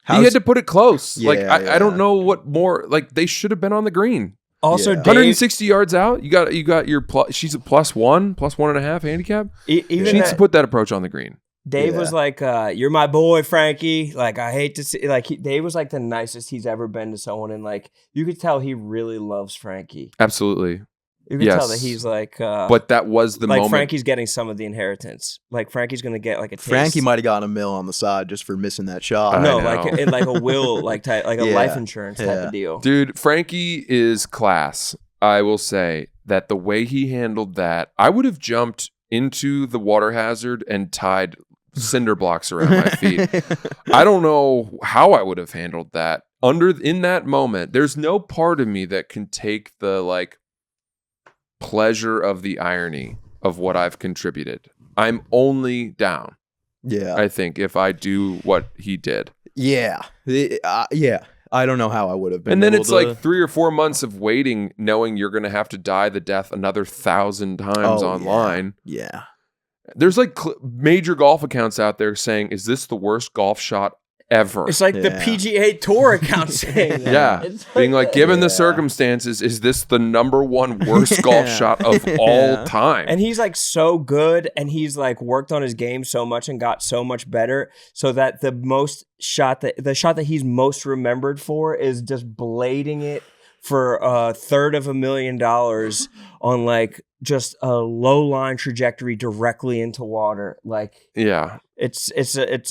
He had to put it close. I don't know what more. They should have been on the green. Also, Dave, 160 yards out. You got your plus. She's a +1.5 handicap. She needs to put that approach on the green. Dave was like, "You're my boy, Frankie." Like, I hate to see. Like, Dave was like the nicest he's ever been to someone, and like you could tell he really loves Frankie. Absolutely. You could tell that he's like, but that was the like moment. Frankie's getting some of the inheritance. Like Frankie's gonna get like a taste. Frankie might have gotten $1 million on the side just for missing that shot. No, like a will, like type, like a life insurance type of deal. Dude, Frankie is class. I will say that the way he handled that, I would have jumped into the water hazard and tied cinder blocks around my feet. I don't know how I would have handled that. In that moment, there's no part of me that can take the like pleasure of the irony of what I've contributed. I'm only down. Yeah. I think if I do what he did. Yeah. Yeah. I don't know how I would have been. And then it's like 3 or 4 months of waiting, knowing you're going to have to die the death another 1,000 times online. Yeah. There's like major golf accounts out there saying, is this the worst golf shot ever? It's like the PGA Tour account saying that. Yeah. It's being like, given the circumstances, is this the number one worst golf shot of all time? And he's like so good, and he's like worked on his game so much and got so much better, so that the shot that he's most remembered for is just blading it for $350,000 on like just a low line trajectory directly into water. Like, yeah. It's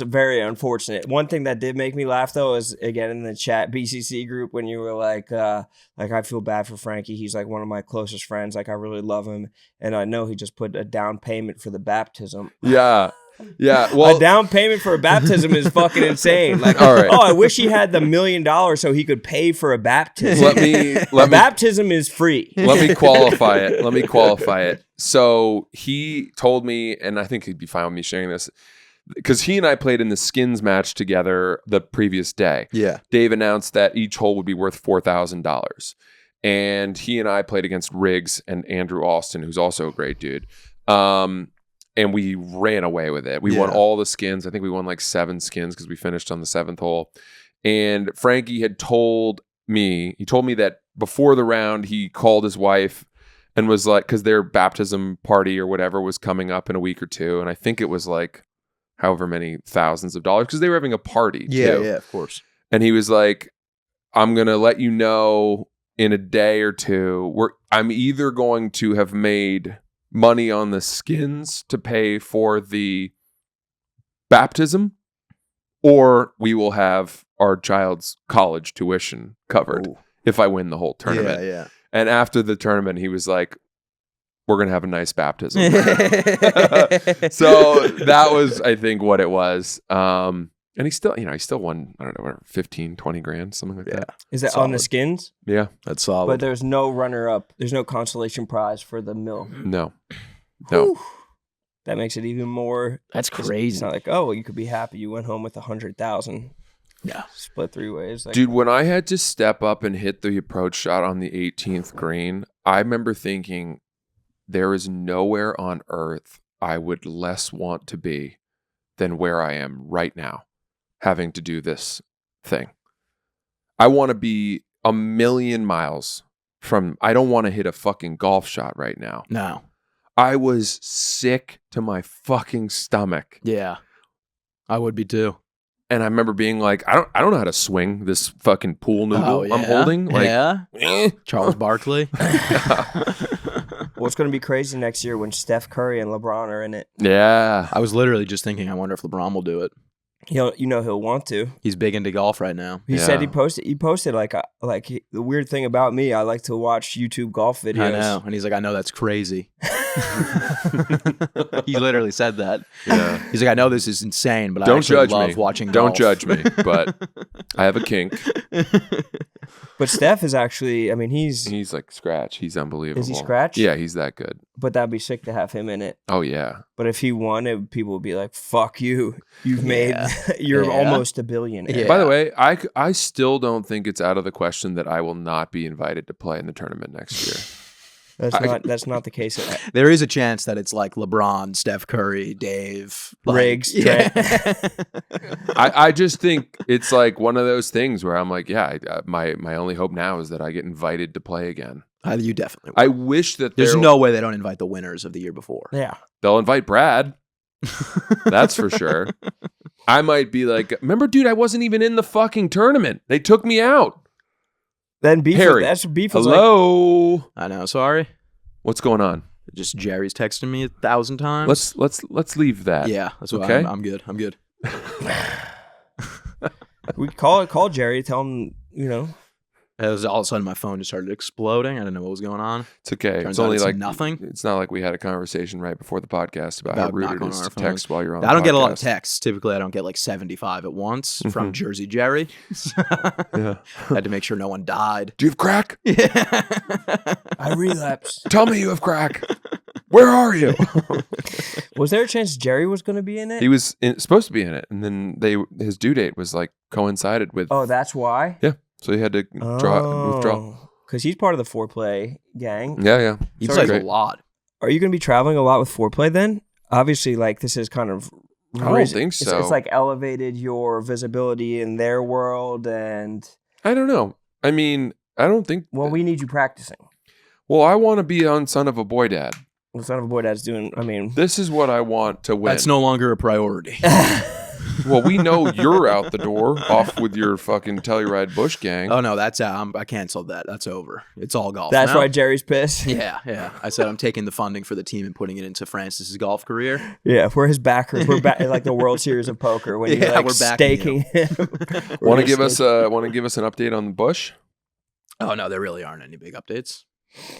very unfortunate. One thing that did make me laugh though is again in the chat BCC group when you were like I feel bad for Frankie. He's like one of my closest friends. Like I really love him, and I know he just put a down payment for the baptism. Yeah. Yeah, well, a down payment for a baptism is fucking insane. Like, all right. Oh, I wish he had the $1 million so he could pay for a baptism. Baptism is free. Let me qualify it. So he told me, and I think he'd be fine with me sharing this, because he and I played in the skins match together the previous day. Yeah. Dave announced that each hole would be worth $4,000. And he and I played against Riggs and Andrew Austin, who's also a great dude. And we ran away with it. We won all the skins. I think we won like 7 skins because we finished on the 7th hole. And Frankie had told me that before the round, he called his wife and was like, because their baptism party or whatever was coming up in a week or two. And I think it was like however many thousands of dollars because they were having a party. Yeah, too. yeah, of course. And he was like, I'm going to let you know in a day or two, I'm either going to have made money on the skins to pay for the baptism, or we will have our child's college tuition covered if I win the whole tournament. Yeah. And after the tournament, he was like, we're going to have a nice baptism. So that was, I think, what it was. And he still won, I don't know, whatever, 15, 20 grand, something like that. Is that on the skins? Yeah. That's solid. But there's no runner-up. There's no consolation prize for the mill. No. Whew. That makes it even more. That's crazy. It's not like, oh, well, you could be happy you went home with 100,000. Yeah. Split 3 ways. Like, dude, when I had to step up and hit the approach shot on the 18th green, I remember thinking there is nowhere on earth I would less want to be than where I am right now, having to do this thing. I want to be a million miles from, I don't want to hit a fucking golf shot right now. No. I was sick to my fucking stomach. Yeah. I would be too. And I remember being like, I don't know how to swing this fucking pool noodle I'm holding. Like, Charles Barkley. Well, it's going to be crazy next year when Steph Curry and LeBron are in it. Yeah. I was literally just thinking, I wonder if LeBron will do it. You know he'll want to. He's big into golf right now. He said he posted like the weird thing about me, I like to watch YouTube golf videos. I know. And he's like, I know that's crazy. He literally said that. Yeah. He's like, I know this is insane, but don't I actually judge love me. watching Don't golf. judge me, but I have a kink. But Steph is actually, I mean, he's like scratch. He's unbelievable. Is he scratch? Yeah, he's that good. But that'd be sick to have him in it. Oh yeah. But if he won, people would be like, "Fuck you! You've made, you're almost a billionaire." Yeah. By the way, I still don't think it's out of the question that I will not be invited to play in the tournament next year. That's not the case. There is a chance that it's like LeBron, Steph Curry, Dave, Riggs, Trent. I just think it's like one of those things where I'm like, my only hope now is that I get invited to play again. You definitely will. I wish that There's no way they don't invite the winners of the year before. Yeah. they'll invite Brad. That's for sure. I might be like, remember, dude, I wasn't even in the fucking tournament. They took me out. Then beef. Harry, That's what beef was like. hello. I know. Sorry. What's going on? Just Jerry's texting me 1,000 times. Let's leave that. Yeah, that's what Okay. I'm good. I'm good. We call Jerry, tell him, It was all of a sudden my phone just started exploding. I didn't know what was going on. It's okay. Turns It's only out it's like nothing. It's not like we had a conversation right before the podcast about how About rude not it going is on to our phones. text while you're on. I don't the get a lot of podcast. texts. Typically, I don't get like 75 at once from Jersey Jerry. Yeah. Had to make sure no one died. Do you have crack? Yeah. I relapsed. Tell me you have crack. Where are you? Was there a chance Jerry was going to be in it? He was supposed to be in it, and then his due date was like coincided with. Oh, that's why? Yeah. So he had to withdraw. Because he's part of the Foreplay gang. Yeah. He Sorry. plays a lot. Are you going to be traveling a lot with Foreplay then? Obviously, like, this is kind of... I don't think so. It's like elevated your visibility in their world, and... I don't know. I mean, I don't think. Well, we need you practicing. Well, I want to be on Son of a Boy Dad. Well, Son of a Boy Dad's doing... I mean... This is what I want to win. That's no longer a priority. Well, we know you're out the door, off with your fucking Telluride Bush gang. Oh, no, that's I canceled that. That's over. It's all golf That's now. why Jerry's pissed. Yeah. I said I'm taking the funding for the team and putting it into Francis's golf career. Yeah, we're his backers. We're back like the World Series of Poker when you're like we're backing staking him. Want to give us an update on the Bush? Oh, no, there really aren't any big updates.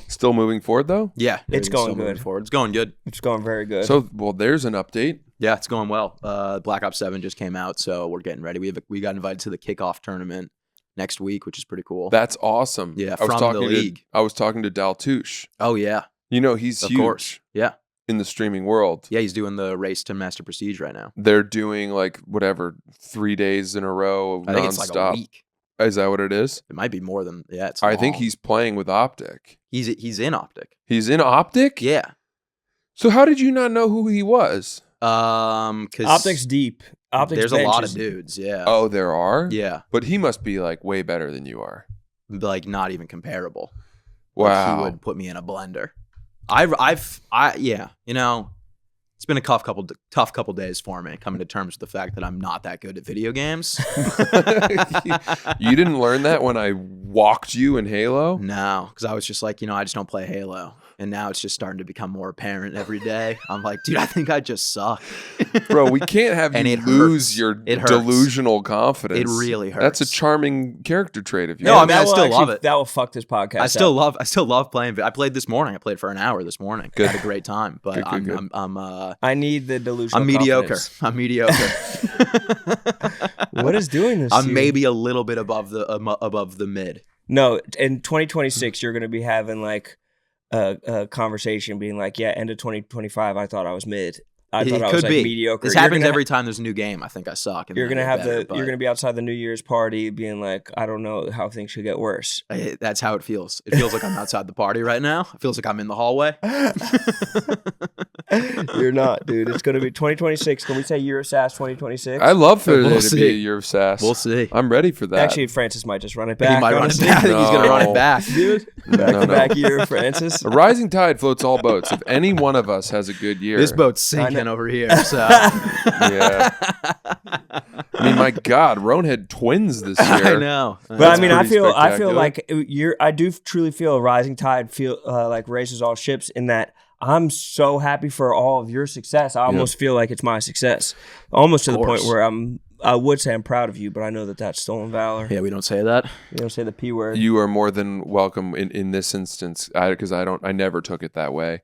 Still moving forward though? Yeah. It's everything's going still moving good. forward. It's going good. It's going very good. So, well, there's an update. Yeah, it's going well. Black Ops 7 just came out, so we're getting ready. We got invited to the kickoff tournament next week, which is pretty cool. That's awesome. Yeah, I was from talking the league. I was talking to Daltouche. Oh, yeah. You know, he's Of huge course. Yeah. in the streaming world. Yeah, he's doing the race to Master Prestige right now. They're doing like whatever 3 days in a row I think it's like nonstop. a week. Is that what it is? It might be more than it's I think long. he's playing with Optic. he's in Optic. He's in Optic? Yeah. So how did you not know who he was? Because Optics deep. Optics there's a lot benches. of dudes. Yeah. Oh, there are? Yeah. But he must be like way better than you are. Like not even comparable. Like, Wow. he would put me in a blender. Yeah. You know, it's been a tough couple days for me coming to terms with the fact that I'm not that good at video games. You didn't learn that when I walked you in Halo? No, because I was just like, I just don't play Halo. And now it's just starting to become more apparent every day. I'm like, dude, I think I just suck. Bro, we can't have And you it lose hurts. your It hurts. delusional confidence. It really That's a hurts. charming character trait of yours. No, I mean, that I will still actually- love it. That will fuck this podcast. I still up. love playing. I played this morning. I played for an hour this morning. Good. I had a great time. But Good. I need the delusional. I'm mediocre. confidence. I'm mediocre. What is doing this? to I'm you? maybe a little bit above the mid. No, in 2026, you're going to be having like a conversation, being like, "Yeah, end of 2025, I thought I was mid. I thought I was like mediocre." This You're happens gonna every time there's a new game. I think I suck. And You're then gonna I have get better, but you're gonna be outside the New Year's party, being like, "I don't know how things should get worse." That's how it feels. It feels like I'm outside the party right now. It feels like I'm in the hallway. You're not, dude. It's gonna be 2026. Can we say Year of Sass 2026? I love for We'll there to be a see. year of sass. We'll see. I'm ready for that. Actually, Francis might just run it back. He might run it honestly. back. I think he's gonna run No. it back, dude. Back-to-back year of Francis. a rising tide floats all boats. If any one of us has a good year, This boat's I sinking know. over here. So yeah. I mean, my God, Roan had twins this year. I know. But I That's mean, I pretty feel spectacular. like I do truly feel a rising tide like raises all ships, in that I'm so happy for all of your success. I almost feel like it's my success, almost to the point course. where I would say I'm proud of you, but I know that that's stolen valor. Yeah, we don't say that. You don't say the P word. You are more than welcome in this instance, because I never took it that way.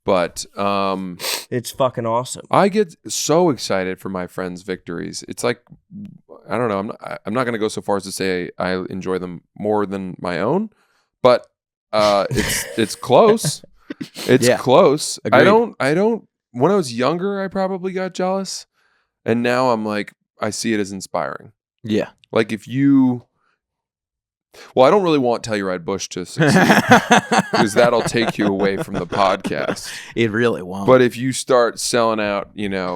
But It's fucking awesome. I get so excited for my friends' victories. It's like, I don't know. I'm not going to go so far as to say I enjoy them more than my own, but it's close. It's Yeah. close. Agreed. I don't. When I was younger, I probably got jealous, and now I'm like, I see it as inspiring. Yeah. Like if you, well, I don't really want Telluride Bush to succeed because that'll take you away from the podcast. It really won't. But if you start selling out,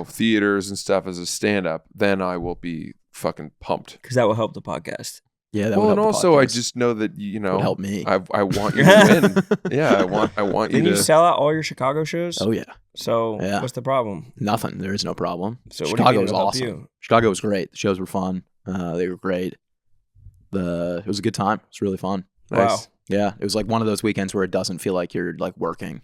theaters and stuff as a stand-up, then I will be fucking pumped. Because that will help the podcast. Yeah, that well, would and help also I podcast. just know that Would help me. I want you to win. Yeah, I want you Didn't you to. sell out all your Chicago shows? Oh yeah, So Yeah. what's the problem? nothing. There is no problem. So what do you Chicago mean was it'll help awesome. you? Chicago was great. The shows were fun. They were great. It was a good time. It was really fun. Wow. Nice. Yeah, it was like one of those weekends where it doesn't feel like you're like working.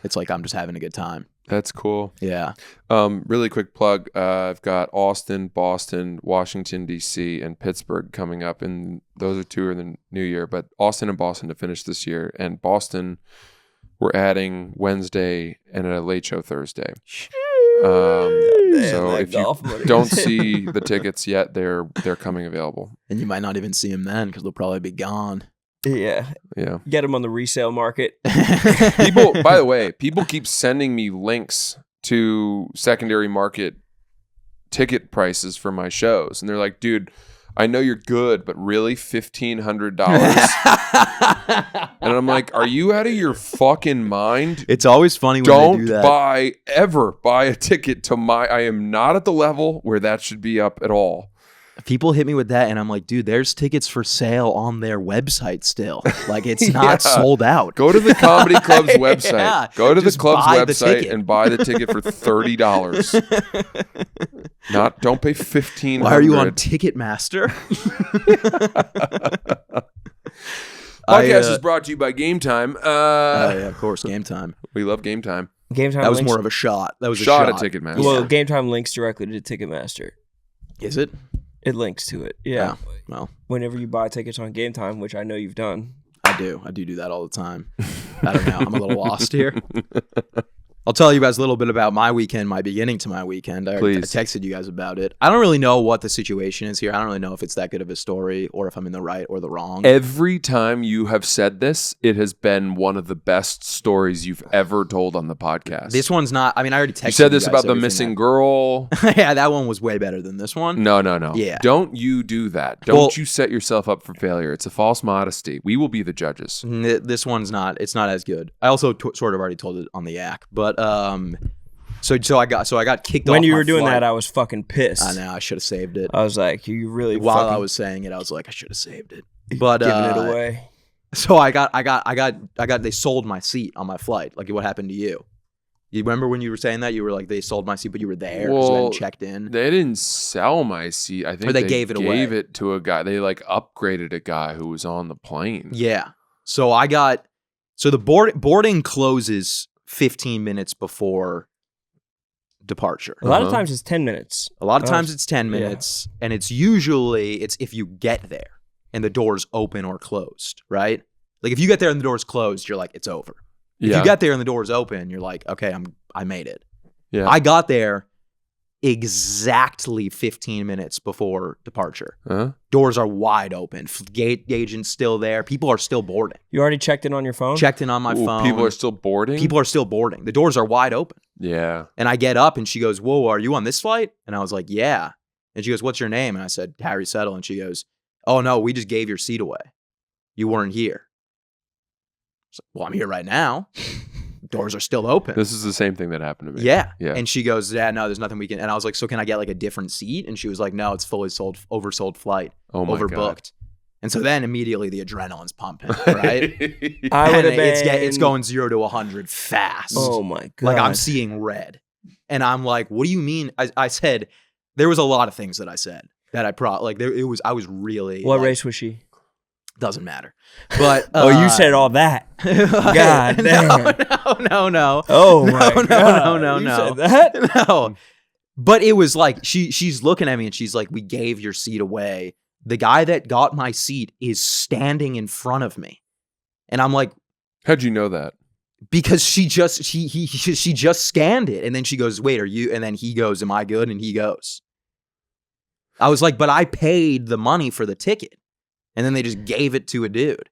It's like I'm just having a good time. That's cool. Yeah. Really quick plug. I've got Austin, Boston, Washington, D.C., and Pittsburgh coming up, and those are 2 in the new year. But Austin and Boston to finish this year, and Boston, we're adding Wednesday and a late show Thursday. So if you don't see the tickets yet, they're coming available. And you might not even see them then because they'll probably be gone. Yeah. Yeah. Get them on the resale market. People, by the way, people keep sending me links to secondary market ticket prices for my shows, and they're like, "Dude, I know you're good, but really $1,500?" And I'm like, "Are you out of your fucking mind? It's always funny when Don't they do that. ever buy a ticket to I am not at the level where that should be up at all." People hit me with that, and I'm like, dude, there's tickets for sale on their website still. Like, it's not sold out. Go to the comedy club's website. Yeah, Go to the just club's buy the website ticket. and buy the ticket for $30. Don't pay $1,500. Why are you on Ticketmaster? Podcast is brought to you by Game Time. Oh, yeah, of course, Game Time. We love Game Time. Game Time That was links, more of a shot. That was a Shot shot. at Ticketmaster. well, Game Time links directly to Ticketmaster. Is it? It links to it. Yeah. Well, Whenever you buy tickets on Game Time, which I know you've done. I do. I do that all the time. I don't know. I'm a little lost here. I'll tell you guys a little bit about my weekend, my beginning to my weekend. I texted you guys about it. I don't really know what the situation is here. I don't really know if it's that good of a story or if I'm in the right or the wrong. Every time you have said this, it has been one of the best stories you've ever told on the podcast. This one's not. I mean, I already texted you said this guys about the everything missing girl. Yeah, that one was way better than this one. No. Yeah. Don't you do that. Don't you set yourself up for failure. It's a false modesty. We will be the judges. This one's not. It's not as good. I also sort of already told it on the yak, but So I got kicked off. When you were my doing flight. that, I was fucking pissed. I know I should have saved it. I was like, you really While fucking I was saying it, I was like, I should have saved it. But giving it away. So I got. They sold my seat on my flight. Like what happened to you? You remember when you were saying that you were like they sold my seat, but you were there because you hadn't checked in. They didn't sell my seat. I think Or they gave it away. Gave it to a guy. They like upgraded a guy who was on the plane. Yeah. So I got. So the boarding closes 15 minutes before departure. A lot of times it's 10 minutes. A lot of times it's 10 minutes, and it's if you get there and the door's open or closed, right? Like if you get there and the door's closed, you're like, it's over. If you get there and the door's open, you're like, okay, I made it. Yeah. I got there exactly 15 minutes before departure. Huh? Doors are wide open. Gate agent's still there. People are still boarding. You already checked in on your phone? Checked in on my phone. People are still boarding? People are still boarding. The doors are wide open. Yeah. And I get up and she goes, whoa, are you on this flight? And I was like, yeah. And she goes, what's your name? And I said, Harry Settle. And she goes, oh no, we just gave your seat away. You weren't here. I was like, well, I'm here right now. Doors are still open. This is the same thing that happened to me. Yeah. Yeah. And she goes, yeah, no, there's nothing we can. And I was like, so can I get like a different seat? And she was like, no, it's fully sold, oversold flight, Oh my overbooked. God. And so then immediately the adrenaline's pumping, right? I would have And been. it's going 0 to 100 fast. Oh my God. Like I'm seeing red. And I'm like, what do you mean? I said, there was a lot of things that I said that I I was really. What like, race was she? Doesn't matter. But Oh, you said all that. God damn. No. Oh my God. No. You said that? No. But it was like she's looking at me and she's like, we gave your seat away. The guy that got my seat is standing in front of me. And I'm like, How'd you know that? because she just scanned it. And then she goes, wait, are you? And then he goes, am I good? And he goes. I was like, but I paid the money for the ticket. And then they just gave it to a dude.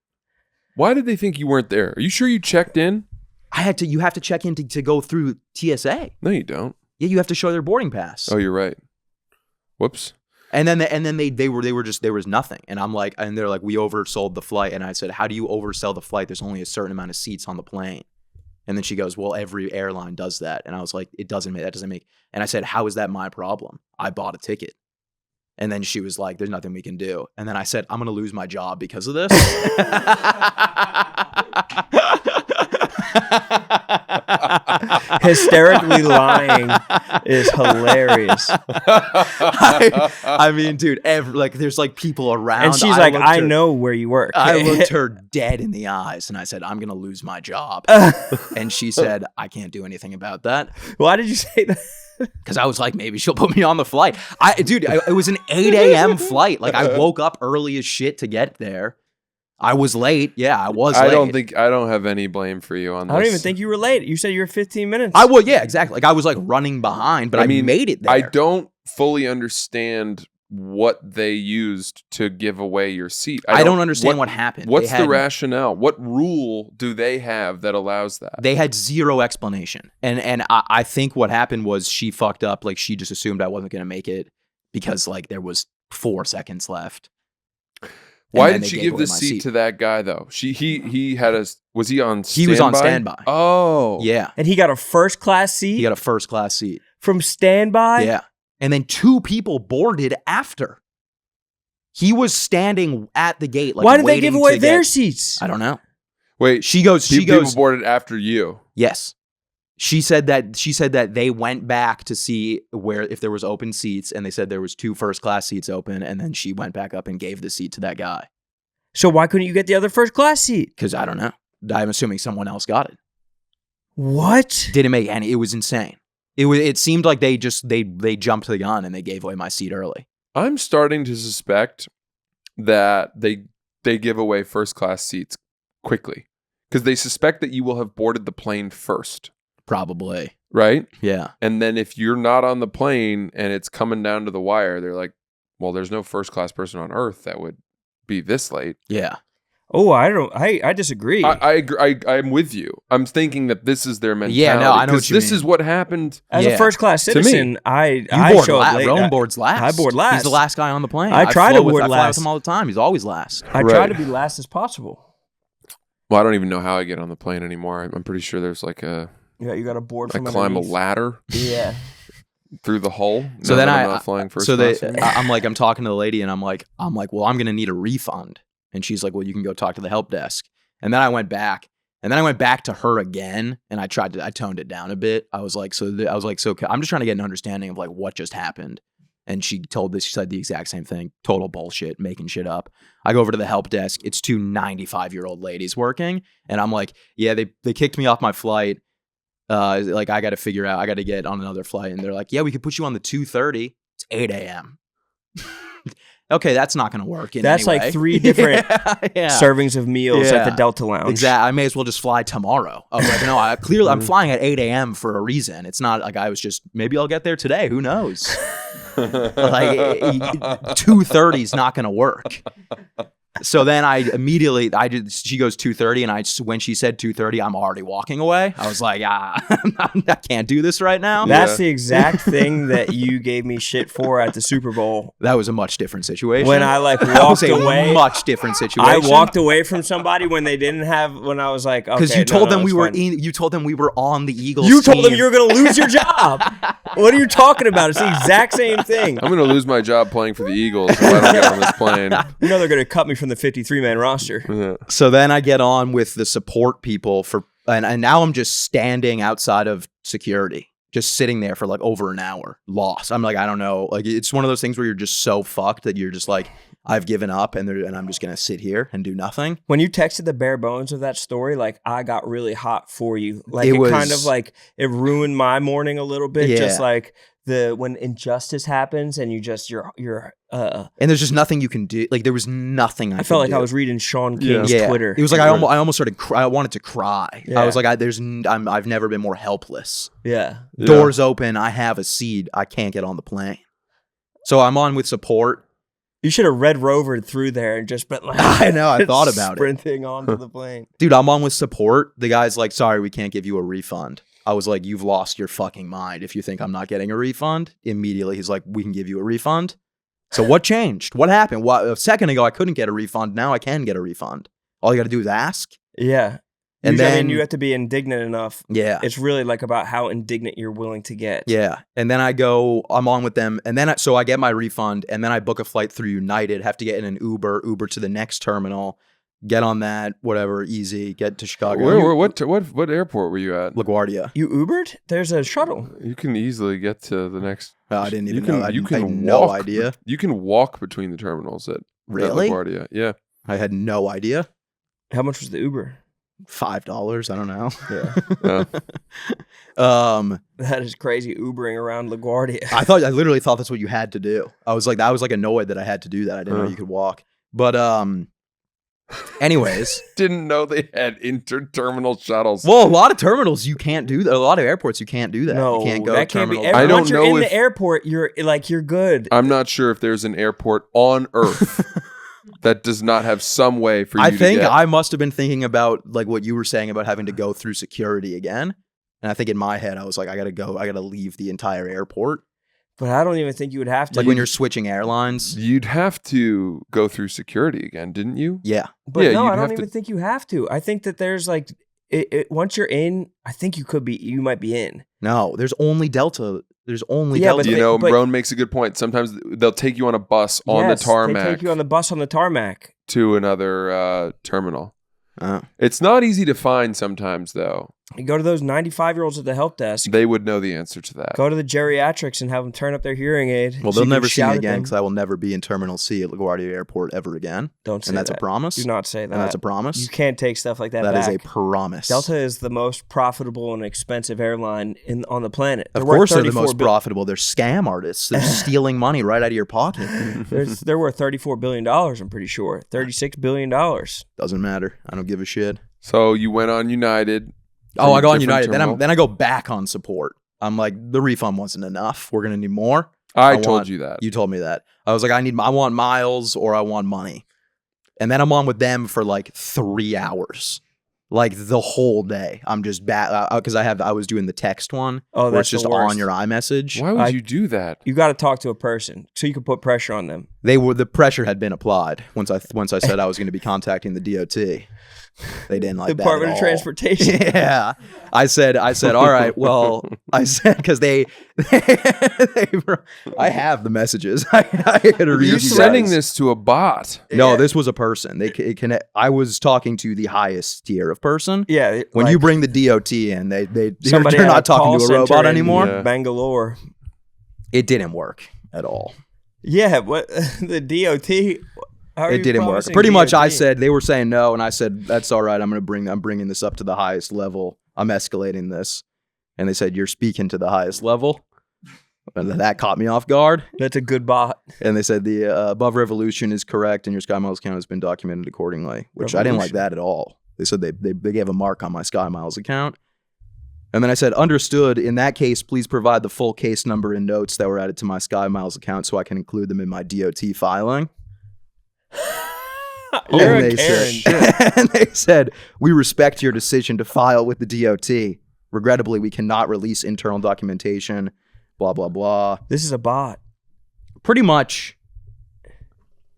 Why did they think you weren't there? Are you sure you checked in? You have to check in to go through TSA. No, you don't. Yeah, you have to show their boarding pass. Oh, you're right. Whoops. And then they were just, there was nothing. And I'm like, and they're like, we oversold the flight. And I said, how do you oversell the flight? There's only a certain amount of seats on the plane. And then she goes, well, every airline does that. And I was like, that doesn't make. And I said, how is that my problem? I bought a ticket. And then she was like, there's nothing we can do. And then I said, I'm going to lose my job because of this. Hysterically lying is hilarious. I mean, dude, there's like people around. And she's like, I know where you work. I looked her dead in the eyes and I said, I'm going to lose my job. And she said, I can't do anything about that. Why did you say that? Because I was like, maybe she'll put me on the flight. It was an 8 a.m. flight. Like, I woke up early as shit to get there. I was late. Yeah, I was late. I don't have any blame for you on this. I don't even think you were late. You said you were 15 minutes. Yeah, exactly. Like, I was like running behind, but I made it there. I don't fully understand what they used to give away your seat. I don't understand what happened. What's the rationale? What rule do they have that allows that? They had zero explanation. And I think what happened was she fucked up. Like, she just assumed I wasn't going to make it because, like, there was 4 seconds left. Why did she give the seat to that guy, though? Was he on standby? He was on standby. Oh. Yeah. And he got a first class seat? He got a first class seat. From standby? Yeah. And then 2 people boarded after. He was standing at the gate. Like, why did they give away their seats? I don't know. Wait, she goes. People boarded after you. Yes. She said that they went back to see if there was open seats, and they said there was 2 first class seats open, and then she went back up and gave the seat to that guy. So why couldn't you get the other first class seat? Because I don't know. I'm assuming someone else got it. What? Didn't make any. It was insane. It seemed like they jumped the gun and they gave away my seat early. I'm starting to suspect that they give away first class seats quickly because they suspect that you will have boarded the plane first. Probably. Right? Yeah. And then if you're not on the plane and it's coming down to the wire, they're like, well, there's no first class person on earth that would be this late. Yeah. Oh, I disagree. I agree. I'm with you. I'm thinking that this is their mentality. Yeah, no, I know what you this mean. is what happened. As a first class citizen, I show up late. Rowan boards last. I board last. He's the last guy on the plane. I try to board last. I fly with him all the time. He's always last. I try to be last as possible. Well, I don't even know how I get on the plane anymore. I'm pretty sure there's like a... Yeah, you got a board from climb underneath. a ladder. Yeah. Through the hull. So then I'm not flying first class. I'm talking to the lady and I'm like, well, I'm going to need a refund. And she's like, well, you can go talk to the help desk. And then I went back. And then I went back to her again. And I toned it down a bit. I was like, so I'm just trying to get an understanding of like what just happened. And she said the exact same thing. Total bullshit, making shit up. I go over to the help desk. It's 2 95-year-old ladies working. And I'm like, yeah, they kicked me off my flight. Like I got to figure out, I got to get on another flight. And they're like, yeah, we could put you on the 2:30. It's 8 a.m. Okay, that's not going to work. That's like 3 different servings of meals at the Delta Lounge. Exactly. I may as well just fly tomorrow. I was like, no, I'm flying at 8 a.m. for a reason. It's not like I was just, maybe I'll get there today. Who knows? Like 2:30 is not going to work. So then she goes 2:30 and when she said 2:30, I'm already walking away. I was like, I can't do this right now. That's the exact thing that you gave me shit for at the Super Bowl. That was a much different situation. When I walked away. Much different situation. I walked away from somebody when they didn't have, when I was like, okay. Because you told them you told them we were on the Eagles You told them you were going to lose your job. What are you talking about? It's the exact same thing. I'm going to lose my job playing for the Eagles if I don't get on this plane. You know they're going to cut me from the 53-man roster. Yeah. So then I get on with the support people and now I'm just standing outside of security, just sitting there for like over an hour, lost. I'm like, I don't know. Like it's one of those things where you're just so fucked that you're just like, I've given up and I'm just going to sit here and do nothing. When you texted the bare bones of that story, like I got really hot for you. Like it kind of like, it ruined my morning a little bit. Yeah. Just like when injustice happens and you're and there's just nothing you can do. Like there was nothing I felt like do. I was reading Sean King's Twitter. It was like I almost started I wanted to cry. Yeah. I was like I've never been more helpless. Yeah. Doors open, I have a seat, I can't get on the plane. So I'm on with support. You should have Red Rovered through there and just been like, I know, I thought about sprinting onto the plane. Dude, I'm on with support. The guy's like, sorry, we can't give you a refund. I was like, you've lost your fucking mind if you think I'm not getting a refund. Immediately, he's like, we can give you a refund. So what changed? What happened? A second ago, I couldn't get a refund. Now I can get a refund. All you got to do is ask. Yeah. And then you have to be indignant enough. Yeah. It's really like about how indignant you're willing to get. Yeah. And then I'm on with them. And then so I get my refund, and then I book a flight through United, have to get in an Uber to the next terminal, get on that, whatever, easy, get to Chicago. What airport were you at? LaGuardia. You Ubered? There's a shuttle. You can easily get to the next. I didn't even know. I had walk, no idea. You can walk between the terminals at Really? LaGuardia. Yeah. I had no idea. How much was the Uber? $5. I don't know. Yeah. That is crazy. Ubering around LaGuardia. I literally thought that's what you had to do. I was like annoyed that I had to do that. I didn't know you could walk. But anyways, didn't know they had inter-terminal shuttles. Well, a lot of terminals you can't do that. A lot of airports you can't do that. No, you can't go that can't be. terminal. I don't Once you're know in if- the airport, you're good. I'm not sure if there's an airport on Earth that does not have some way for you I to think get. I must have been thinking about like what you were saying about having to go through security again. And I think in my head, I was like, I got to leave the entire airport. But I don't even think you would have to. Like when you're switching airlines. You'd have to go through security again, didn't you? Yeah. But Yeah, no, you'd I don't have even to- think you have to. I think that there's like, once you're in, I think you might be in. No, there's only Delta. There's only Yeah, Delta. but You know, but- Roan makes a good point. Sometimes they'll take you on a bus on the Yes, tarmac They take you on the bus on the tarmac. to another terminal. Oh. It's not easy to find sometimes, though. You go to those 95-year-olds at the help desk. They would know the answer to that. Go to the geriatrics and have them turn up their hearing aid. Well, so they'll you can never see me shout at again them. because I will never be in Terminal C at LaGuardia Airport ever again. Don't say And that's that. a promise. Do not say that. And that's a promise. You can't take stuff like that That back. is a promise. Delta is the most profitable and expensive airline on the planet. Of They're worth course, they're the 34 most profitable. They're scam artists. They're stealing money right out of your pocket. They're worth $34 billion, I'm pretty sure. $36 billion. Doesn't matter. I don't give a shit. So you went on United. Oh, I go on Different United. terminal. Then I go back on support. I'm like, the refund wasn't enough. We're gonna need more. I told you that. You told me that. I was like, I want miles or I want money. And then I'm on with them for like 3 hours, like the whole day. I'm just back because I was doing the text one. Oh, where it's that's just the worst. on your iMessage. Why would you do that? You got to talk to a person so you can put pressure on them. The pressure had been applied once I said I was going to be contacting the DOT. They didn't like Department that of at all. Transportation. Yeah, I said, all right. Well, I said because they I have the messages. I could read You're you sending guys. this to a bot. No, Yeah. this was a person. I was talking to the highest tier of person. Yeah. When like you bring the DOT in, they're somebody at not a talking call to a center robot in anymore. Yeah. Bangalore. It didn't work at all. Yeah. What the DOT? How are It you didn't work. promising Pretty much, I DOT? said they were saying no, and I said that's all right. I'm bringing this up to the highest level. I'm escalating this, and they said you're speaking to the highest level, and that caught me off guard. That's a good bot. And they said the above revolution is correct, and your Sky Miles account has been documented accordingly, which I didn't like that at all. They said they gave a mark on my Sky Miles account. And then I said, understood. In that case, please provide the full case number and notes that were added to my Sky Miles account so I can include them in my DOT filing. You're and a they Karen. said, and they said, we respect your decision to file with the DOT. Regrettably, we cannot release internal documentation, blah, blah, blah. This is a bot. Pretty much,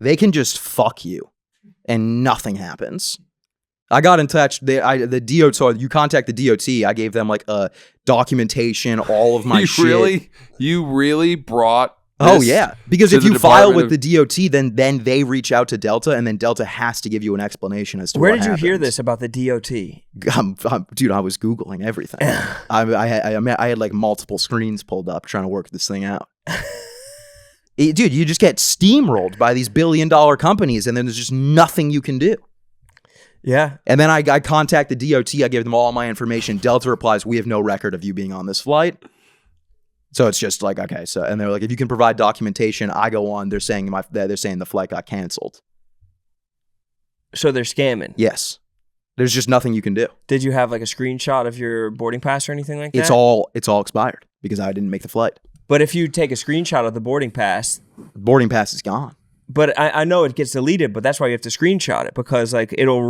they can just fuck you and nothing happens. I got in touch. The DOT, so you contact the DOT. I gave them like a documentation, all of my shit. You really brought Oh this yeah, because to if the you file Department with the DOT, then they reach out to Delta, and then Delta has to give you an explanation as to Where what did you hear happened. this about the DOT? Dude, I was Googling everything. I had like multiple screens pulled up trying to work this thing out. Dude, you just get steamrolled by these billion-dollar companies, and then there's just nothing you can do. Yeah. And then I contact the DOT. I give them all my information. Delta replies, "We have no record of you being on this flight." So it's just like, okay. So, and they're like, if you can provide documentation, I go on. They're saying the flight got canceled. So they're scamming. Yes. There's just nothing you can do. Did you have like a screenshot of your boarding pass or anything like that? It's all expired because I didn't make the flight. But if you take a screenshot of the boarding pass, Boarding pass is gone. but I know it gets deleted, but that's why you have to screenshot it because like it'll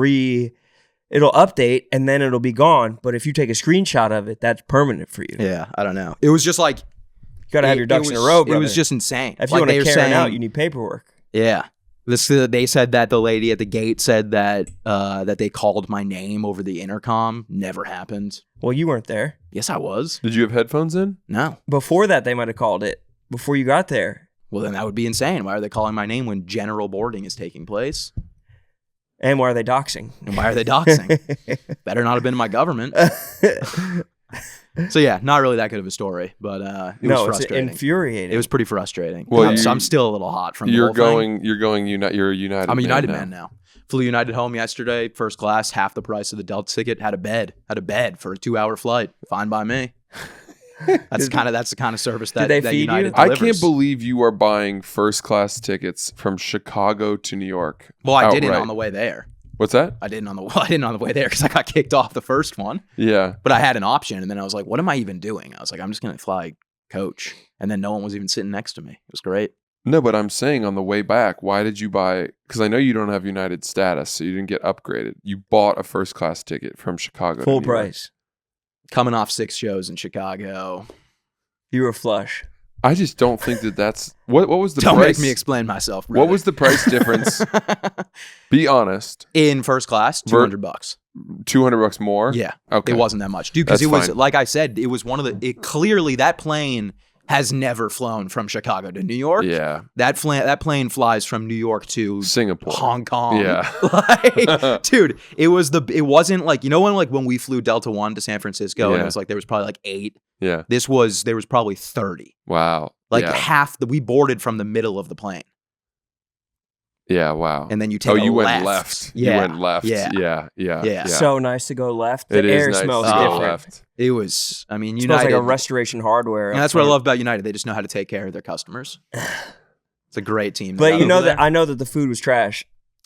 update and then it'll be gone. But if you take a screenshot of it, that's permanent for you. Yeah, I don't know. It was just like You got to have your ducks in a row, brother. It was just insane. If you Like want they to were carry it out, saying- you need paperwork. Yeah. They said that the lady at the gate said that that they called my name over the intercom. Never happened. Well, you weren't there. Yes, I was. Did you have headphones in? No. Before that, they might have called it. Before you got there. Well, then that would be insane. Why are they calling my name when general boarding is taking place? And why are they doxing? And why are they doxing? Better not have been my government. So yeah, not really that good of a story, but it was frustrating. It's infuriating. It was pretty frustrating. Well, I'm still a little hot from you're the whole thing. You're a United. I'm a United man now. Flew United home yesterday, first class, half the price of the Delta ticket. Had a bed for a 2-hour flight. Fine by me. That's the kind of service that United delivers. I can't believe you are buying first class tickets from Chicago to New York. Well, I didn't on the way there. What's that? I didn't on the way there because I got kicked off the first one. Yeah. But I had an option, and then I was like, what am I even doing? I was like, I'm just going to fly coach. And then no one was even sitting next to me. It was great. No, but I'm saying on the way back, why did you buy? Because I know you don't have United status, so you didn't get upgraded. You bought a first class ticket from Chicago. Full price. Coming off 6 shows in Chicago. You were flush. I just don't think that's what was the Don't price? Make me explain myself. Brother. What was the price difference? Be honest. In first class, $200. $200 more? Yeah. Okay. It wasn't that much. Dude, because it was, like I said, it was clearly that plane has never flown from Chicago to New York. Yeah. That plane flies from New York to Singapore, Hong Kong. Yeah. Like, dude, it wasn't like, when we flew Delta One to San Francisco and it was like, there was probably like 8. Yeah. There was probably 30. Wow. Like we boarded from the middle of the plane. Yeah, wow. And then you take you went left. Yeah. You went left. Yeah. So nice to go left. The It is air nice smells to go different. left. It was, United. Smells like a Restoration Hardware. And that's what I love about United. They just know how to take care of their customers. It's a great team. But I know that the food was trash.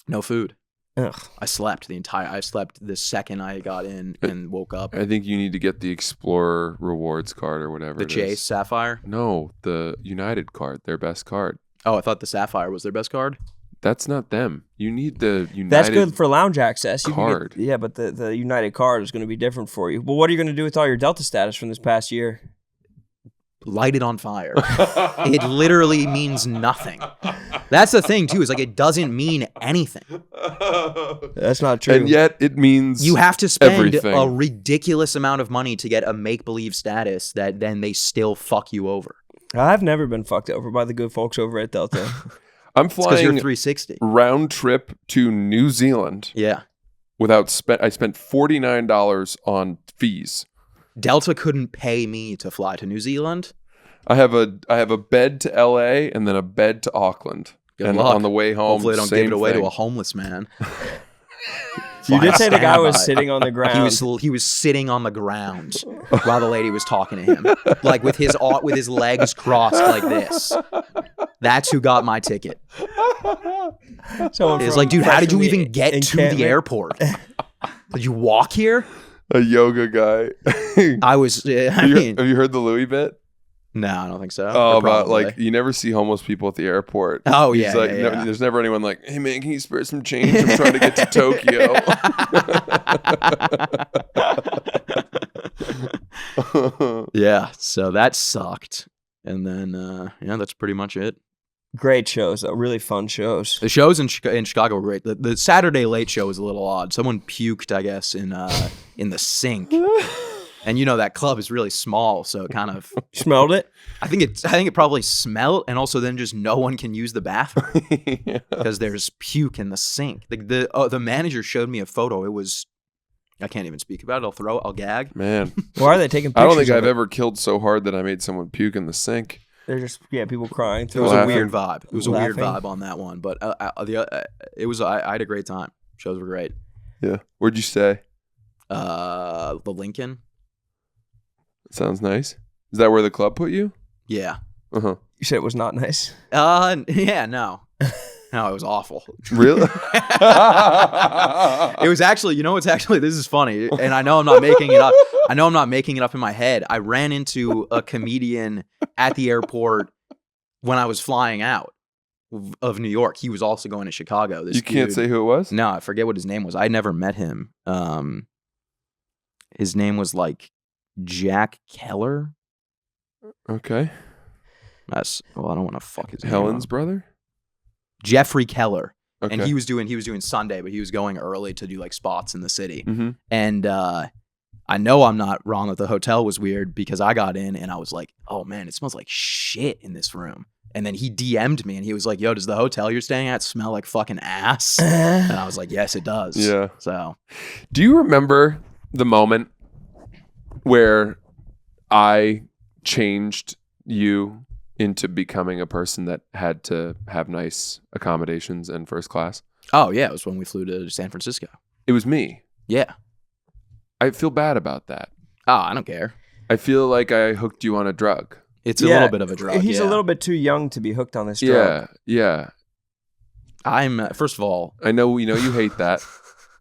No food. Ugh. I slept the second I got in and woke up. I think you need to get the Explorer rewards card or whatever. The Chase Sapphire? No, the United card, their best card. Oh, I thought the Sapphire was their best card. That's not them. You need the United. That's good for lounge access. Card. But the United card is going to be different for you. Well, what are you going to do with all your Delta status from this past year? Light it on fire. It literally means nothing. That's the thing too, is like it doesn't mean anything. That's not true. And yet it means you have to spend everything. A ridiculous amount of money to get a make-believe status that then they still fuck you over. I've never been fucked over by the good folks over at Delta. I'm flying you're 360 round trip to New Zealand. Yeah. I spent $49 on fees. Delta couldn't pay me to fly to New Zealand. I have a bed to LA and then a bed to Auckland. Good luck. On the way home, hopefully I don't give it away to a homeless man. You did say the guy was sitting on the ground. He was sitting on the ground while the lady was talking to him, like with his legs crossed like this. That's who got my ticket. It's like, dude, how did you even get to the airport? Did you walk here? A yoga guy. I was. Have you heard the Louis bit? No, I don't think so. Oh, about like you never see homeless people at the airport. Oh, He's yeah, like, yeah. No, there's never anyone like, hey man, can you spare some change? I'm trying to get to Tokyo. Yeah, so that sucked. And then, that's pretty much it. Great shows, though. Really fun shows. The shows in Chicago were great. The Saturday Late Show was a little odd. Someone puked, I guess, in the sink. And that club is really small, so it kind of smelled it. I think it probably smelled, and also then just no one can use the bathroom because there's puke in the sink. The manager showed me a photo. It was, I can't even speak about it. I'll gag. Man, why are they taking pictures? I don't think I've ever killed so hard that I made someone puke in the sink. They're just people crying. It was a weird vibe. It was a weird vibe on that one, but I had a great time. Shows were great. Yeah, where'd you stay? The Lincoln. Sounds nice. Is that where the club put you? Yeah. Uh-huh. You said it was not nice? Yeah, no. No, it was awful. Really? It was actually, this is funny, and I know I'm not making it up. I know I'm not making it up in my head. I ran into a comedian at the airport when I was flying out of New York. He was also going to Chicago. You can't say who it was? No, I forget what his name was. I never met him. His name was like Jack Keller. Okay. I don't want to fuck his name Helen's up. brother? Jeffrey Keller. Okay. And he was doing Sunday, but he was going early to do like spots in the city. Mm-hmm. And I know I'm not wrong that the hotel was weird because I got in and I was like, oh man, it smells like shit in this room. And then he DM'd me and he was like, yo, does the hotel you're staying at smell like fucking ass? And I was like, yes, it does. Yeah. So, do you remember the moment where I changed you into becoming a person that had to have nice accommodations in first class? oh yeah, it was when we flew to San Francisco. It was me. Yeah. I feel bad about that. Oh, I don't care. I feel like I hooked you on a drug. It's a little bit of a drug. He's a little bit too young to be hooked on this drug. Yeah. I'm, first of all, I know we know you hate that.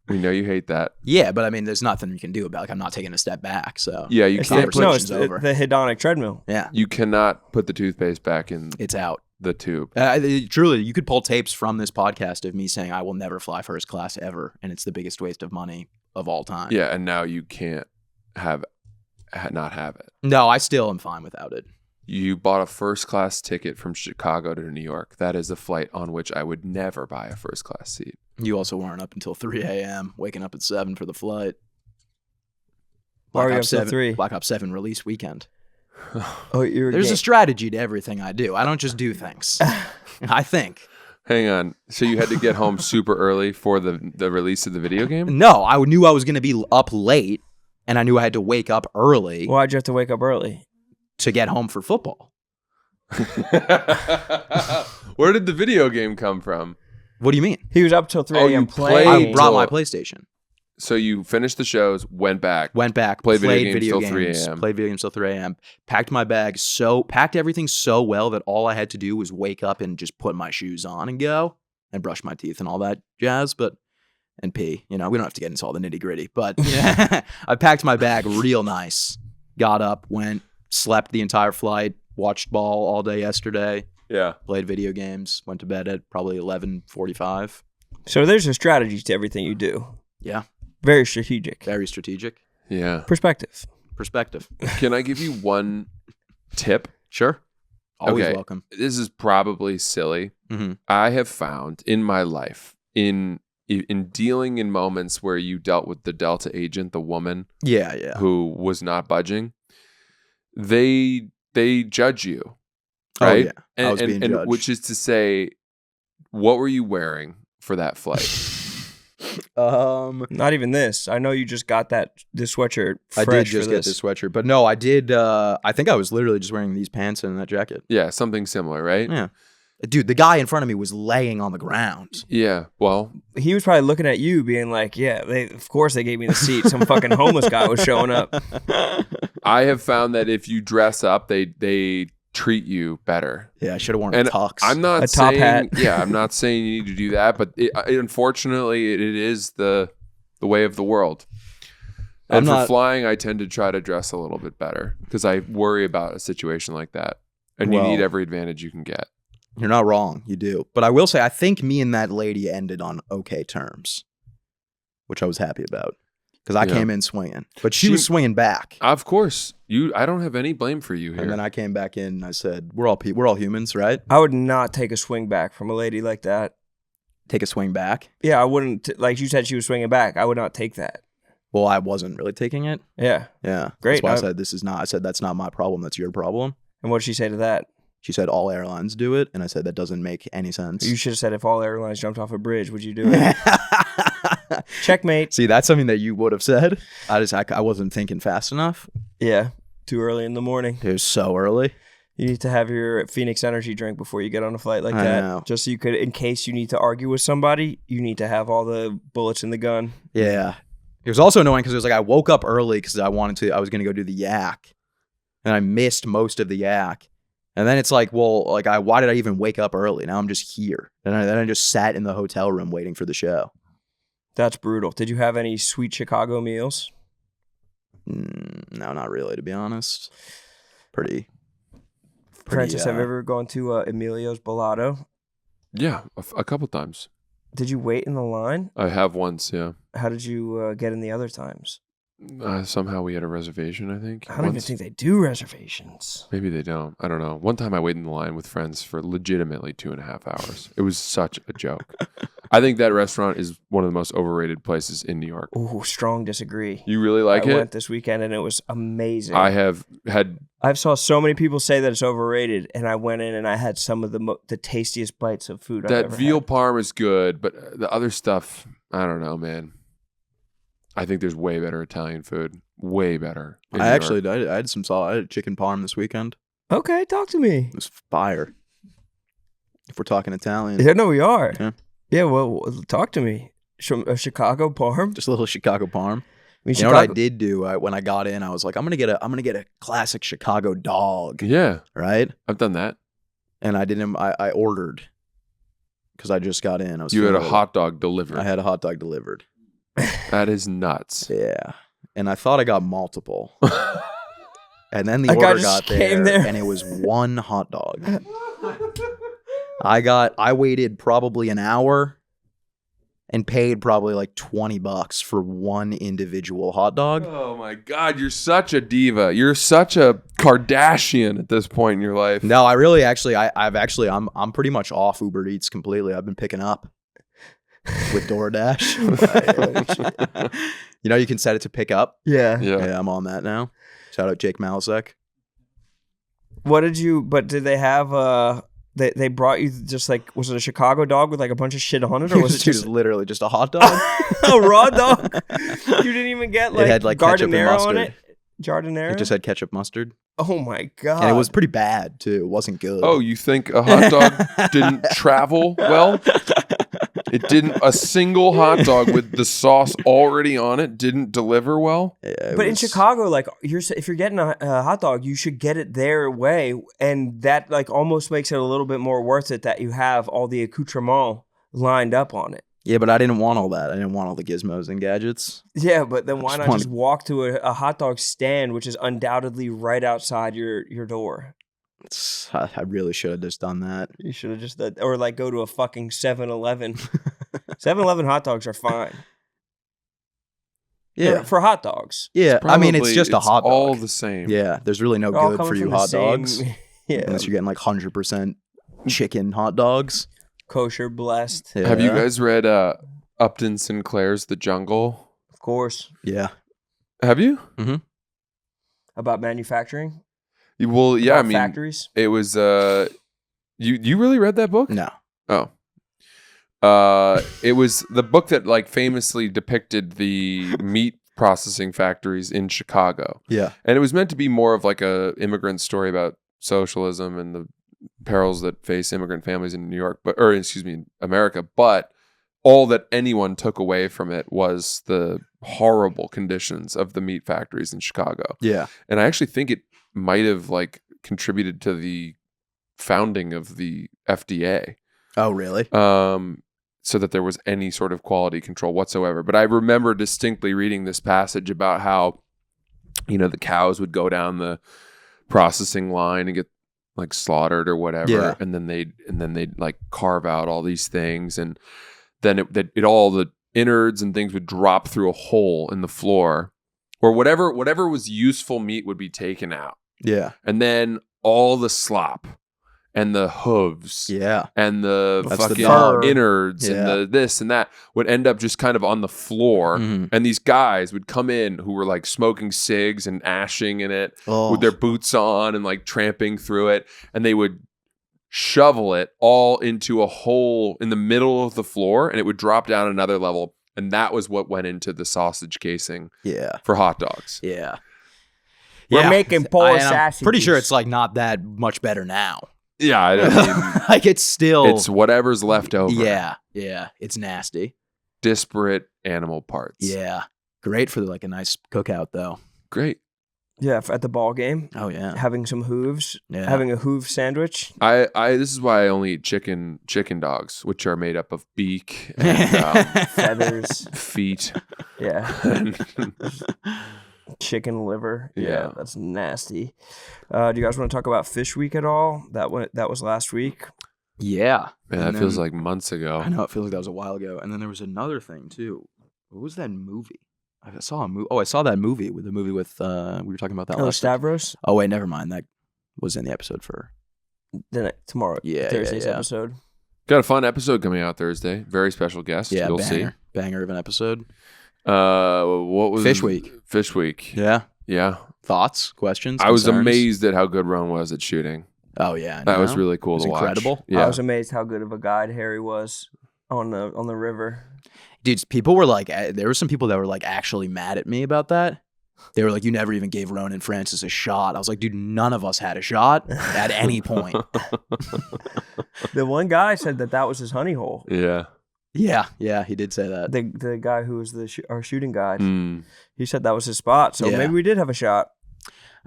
We know you hate that. yeah, but I mean, there's nothing you can do about it. Like, I'm not taking a step back. So, Yeah, you It's can't the, put, no, it's over. the hedonic treadmill. yeah, you cannot put the toothpaste back in it's out. the tube. Truly, you could pull tapes from this podcast of me saying I will never fly first class ever, and it's the biggest waste of money of all time. Yeah, and now you can't not have it. No, I still am fine without it. You bought a first class ticket from Chicago to New York. That is a flight on which I would never buy a first class seat. You also weren't up until 3 a.m., waking up at 7 for the flight. Why were you Black up Ops till 7 3? Black Ops 7 release weekend. Oh, you're There's gay. a strategy to everything I do. I don't just do things. I think. Hang on. So you had to get home super early for the release of the video game? No, I knew I was going to be up late, and I knew I had to wake up early Why'd you have to wake up early? to get home for football. Where did the video game come from? What do you mean? He was up till 3 Oh, a.m. you playing. played I brought my till- PlayStation. So you finished the shows, went back. Went back, Played played video video games till 3 games, a.m.. played video games till 3 a.m. Packed my bag packed everything so well that all I had to do was wake up and just put my shoes on and go and brush my teeth and all that jazz, and pee. You know, we don't have to get into all the nitty gritty, but yeah, I packed my bag real nice. Got up, went, slept the entire flight, watched ball all day yesterday, Yeah. played video games, went to bed at probably 11:45. So there's a strategy to everything you do. Yeah, Very strategic. very strategic Yeah. Perspective. perspective. Can I give you one tip? Sure, always Okay. welcome. This is probably silly. Mm-hmm. I have found in my life, in dealing in moments where you dealt with the Delta agent, the woman Yeah. who was not budging, they judge you, Oh, right? yeah. I was being judged. Which is to say, what were you wearing for that flight? Not even this. I know you just got this sweatshirt I fresh did just for get this. this sweatshirt, but no, I did. I think I was literally just wearing these pants and that jacket. Yeah, something similar, right? Yeah, dude, the guy in front of me was laying on the ground. Yeah. Well, He was probably looking at you being like, yeah, of course they gave me the seat. Some fucking homeless guy was showing up. I have found that if you dress up, they treat you better. Yeah, I should have worn And a tux. I'm not A top saying, hat. yeah, I'm not saying you need to do that, but unfortunately, it is the way of the world. I'm And for not- flying, I tend to try to dress a little bit better because I worry about a situation like that, and you Well- need every advantage you can get. You're not wrong. You do, but I will say I think me and that lady ended on okay terms, which I was happy about because I Yeah. came in swinging, but she She- was swinging back. Of course, I don't have any blame for you here. And then I came back in and I said, we're all humans, right? I would not take a swing back from a lady like that. Take a swing back. Yeah, I wouldn't. Like you said, she was swinging back. I would not take that. Well, I wasn't really taking it. Yeah. Yeah. Great. That's why I said, that's not my problem. That's your problem. And what did she say to that? She said, all airlines do it. And I said, that doesn't make any sense. You should have said, if all airlines jumped off a bridge, would you do it? Checkmate. See, that's something that you would have said. I wasn't thinking fast enough. Yeah. Too early in the morning. It was so early. You need to have your Phoenix Energy drink before you get on a flight like I that. know. Just so you could, in case you need to argue with somebody, you need to have all the bullets in the gun. Yeah. It was also annoying because it was like I woke up early because I was going to go do the yak. And I missed most of the yak. And then it's like, well, like why did I even wake up early? Now I'm just here. And then I just sat in the hotel room waiting for the show. That's brutal. Did you have any sweet Chicago meals? No, not really, to be honest. Pretty Francis, have you ever gone to Emilio's Bellado? Yeah, a couple times. Did you wait in the line? I have once, yeah. How did you get in the other times? Somehow we had a reservation, I think. I don't even think they do reservations. Maybe they don't. I don't know. One time I waited in the line with friends for legitimately 2.5 hours. It was such a joke. I think that restaurant is one of the most overrated places in New York. Ooh, strong disagree. You really like it? I went this weekend and it was amazing. I've saw so many people say that it's overrated, and I went in and I had some of the tastiest bites of food I've ever had. That veal parm is good, but the other stuff, I don't know, man. I think there's way better Italian food. Way better. I had some I had chicken parm this weekend. Okay, talk to me. It was fire. If we're talking Italian. Yeah, no, we are. Yeah. Yeah, well, talk to me. A Chicago parm? Just a little Chicago parm. I mean, you know what I did do when I got in? I was like, I'm gonna get a classic Chicago dog. Yeah, right. I've done that, and I ordered because I just got in. You had a hot dog delivered. I had a hot dog delivered. That is nuts. Yeah, and I thought I got multiple, and then the order got there, and it was one hot dog. I waited probably an hour and paid probably like $20 for one individual hot dog. Oh my God, you're such a diva. You're such a Kardashian at this point in your life. No, I really I'm pretty much off Uber Eats completely. I've been picking up with DoorDash. You know, you can set it to pick up. Yeah, I'm on that now. Shout out Jake Malasek. But did they have They brought you just like, was it a Chicago dog with like a bunch of shit on it, or was it just literally just a hot dog? A raw dog? You didn't even get like, it had, like Gardinero on it? Jardinero? It just had ketchup mustard. Oh my God. And it was pretty bad too. It wasn't good. Oh, you think a hot dog didn't travel well? It didn't. A single hot dog with the sauce already on it didn't deliver well. Yeah, in Chicago, like if you're getting a hot dog, you should get it their way, and that like almost makes it a little bit more worth it that you have all the accoutrement lined up on it. Yeah, but I didn't want all that. I didn't want all the gizmos and gadgets. Yeah, but then why not just walk to a hot dog stand, which is undoubtedly right outside your door? I really should have just done that. You should have just or like go to a fucking 7-Eleven. 7-Eleven hot dogs are fine. Yeah, for hot dogs. Yeah, I mean it's just a hot dog. All the same. Yeah, there's really no good for you hot dogs. Yeah, unless you're getting like 100% chicken hot dogs. Kosher blessed. Yeah. Have you guys read Upton Sinclair's The Jungle? Of course. Yeah. Have you? Mm-hmm. About manufacturing? Well, yeah, About factories? It was you really read that book? No. Oh. It was the book that like famously depicted the meat processing factories in Chicago. Yeah. And it was meant to be more of like a immigrant story about socialism and the perils that face immigrant families in New York, America. But all that anyone took away from it was the horrible conditions of the meat factories in Chicago. Yeah. And I actually think it might have like contributed to the founding of the FDA. Oh, really? So that there was any sort of quality control whatsoever. But I remember distinctly reading this passage about how, the cows would go down the processing line and get like slaughtered or whatever. Yeah. And then they'd like carve out all these things. And then it all the innards and things would drop through a hole in the floor, or whatever was useful meat would be taken out. Yeah. And then all the slop and the hooves, and the fucking innards, and the this and that would end up just kind of on the floor. Mm-hmm. And these guys would come in who were like smoking cigs and ashing in it with their boots on and like tramping through it, and they would shovel it all into a hole in the middle of the floor, and it would drop down another level, and that was what went into the sausage casing for hot dogs. Yeah. We're making poor sausages. I'm pretty sure it's like not that much better now. Yeah, I mean, like it's whatever's left over. Yeah, it's nasty. Disparate animal parts. Yeah, great for like a nice cookout though. Great. Yeah, at the ball game. Oh yeah, having some hooves. Yeah, having a hoof sandwich. This is why I only eat chicken dogs, which are made up of beak and feathers, feet. Yeah. Chicken liver. Yeah, that's nasty. Do you guys want to talk about Fish Week at all? That was last week. Yeah. Man, that feels like months ago. I know, it feels like that was a while ago. And then there was another thing too. What was that movie? I saw a movie. Oh, I saw that movie with we were talking about that last week. Stavros. Oh wait, never mind. That was in the episode for Tomorrow. Yeah, Thursday's yeah. episode. Got a fun episode coming out Thursday. Very special guest. Yeah, You'll banger of an episode. What was Fish Week? Fish Week. Yeah. Yeah. Thoughts, questions. I was concerns? amazed at how good Ron was at shooting. Oh yeah, That was really cool It was to watch. incredible. Yeah. I was amazed how good of a guide Harry was on the river. Dude, people were like, there were some people that were like actually mad at me about that. They were like, you never even gave Ronan Francis a shot. I was like, dude, none of us had a shot at any point. The one guy said that was his honey hole. Yeah. Yeah, he did say that. The guy who was our shooting guide. Mm. He said that was his spot. So Yeah. maybe we did have a shot.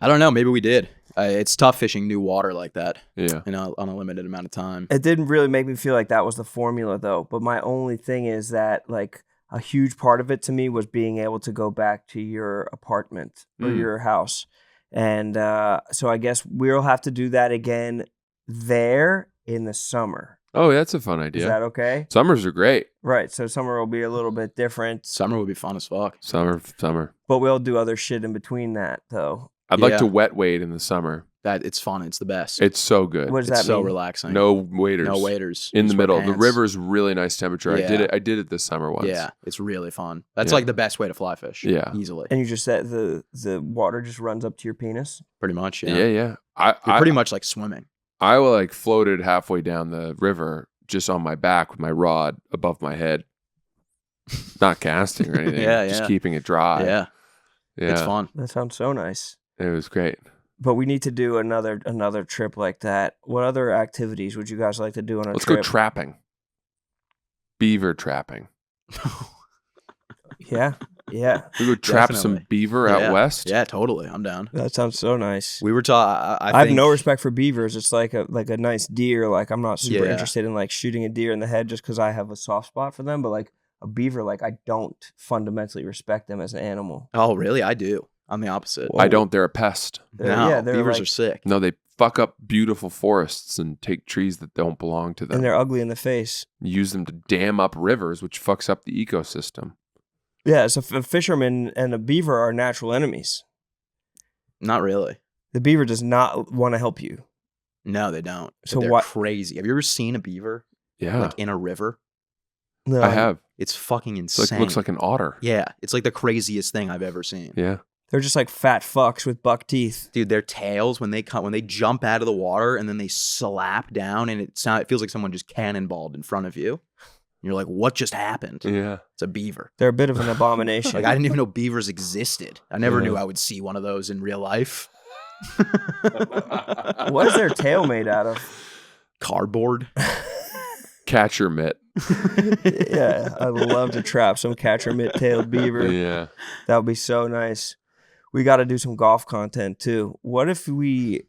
I don't know. Maybe we did. It's tough fishing new water like that, Yeah. on a limited amount of time. It didn't really make me feel like that was the formula, though. But my only thing is that, like, a huge part of it to me was being able to go back to your apartment or your house. And so I guess we'll have to do that again there in the summer. Oh, that's a fun idea. Is that okay? Summers are great. Right. So summer will be a little bit different. Summer would be fun as fuck. Summer. But we'll do other shit in between that, though. I'd like Yeah. to wet wade in the summer. It's fun. It's the best. It's so good. What does It's that so mean? relaxing. No waders. No waiters. In the Just wear middle. The pants. river's really nice temperature. Yeah. I did it this summer once. Yeah, it's really fun. That's Yeah. like the best way to fly fish. Yeah. Easily. And you just said the water just runs up to your penis? Pretty much, yeah. Yeah. You're pretty much like swimming. I like floated halfway down the river just on my back with my rod above my head. Not casting or anything. Yeah, Just yeah. keeping it dry. Yeah. Yeah. It's fun. That sounds so nice. It was great. But we need to do another trip like that. What other activities would you guys like to do on a Let's trip? go trapping. Beaver trapping. Yeah. We go trap some Definitely. beaver out west. Yeah, totally. I'm down. That sounds so nice. We were taught. I have think- no respect for beavers. It's like a nice deer. Like, I'm not super Yeah. interested in like shooting a deer in the head just because I have a soft spot for them. But like a beaver, like I don't fundamentally respect them as an animal. Oh, really? I do. I'm the opposite. Whoa. I don't. They're a pest. No, yeah, they're beavers like- are sick. No, they fuck up beautiful forests and take trees that don't belong to them. And they're ugly in the face. Use them to dam up rivers, which fucks up the ecosystem. Yeah, so a fisherman and a beaver are natural enemies. Not really. The beaver does not want to help you. No, they don't. So They're what- crazy. Have you ever seen a beaver Yeah, like in a river? No, I have. It's fucking It's insane. like looks like an otter. Yeah, it's like the craziest thing I've ever seen. Yeah. They're just like fat fucks with buck teeth. Dude, their tails when they jump out of the water and then they slap down and it feels like someone just cannonballed in front of you. And you're like, what just happened? Yeah. It's a beaver. They're a bit of an abomination. Like I didn't even know beavers existed. I never Yeah. knew I would see one of those in real life. What is their tail made out of? Cardboard. Catcher mitt. Yeah, I'd love to trap some catcher mitt-tailed beaver. Yeah. That would be so nice. We got to do some golf content too. What if we?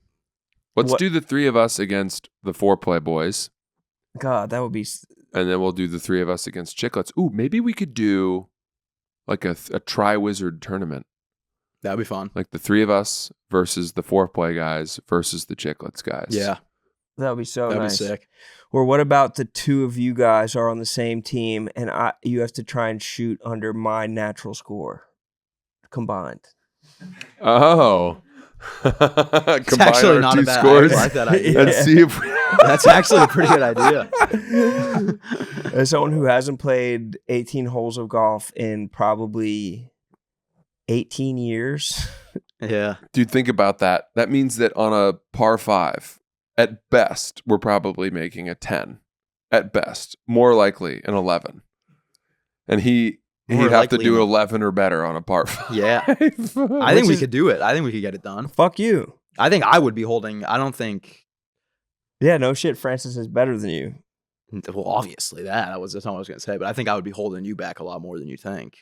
Let's What- do the three of us against the foreplay boys, God, that would be. and then we'll do the three of us against chicklets. Ooh, maybe we could do like a tri-wizard tournament. That'd be fun. Like the three of us versus the foreplay guys versus the chicklets guys. Yeah, That would be so that'd nice. be sick. Or what about the two of you guys are on the same team and you have to try and shoot under my natural score combined? Oh. It's Combine actually our not two a bad scores. I like that idea. And see if we That's actually a pretty good idea. As someone who hasn't played 18 holes of golf in probably 18 years. Yeah. Dude, think about that. That means that on a par 5, at best, we're probably making a 10. At best. More likely an 11. And he'd More have to likely do an- 11 or better on a par 5. Yeah. I think we could do it. I think we could get it done. Fuck you. I think I would be holding. I don't think. Yeah, no shit. Francis is better than you. Well, obviously that's not what I was going to say, but I think I would be holding you back a lot more than you think.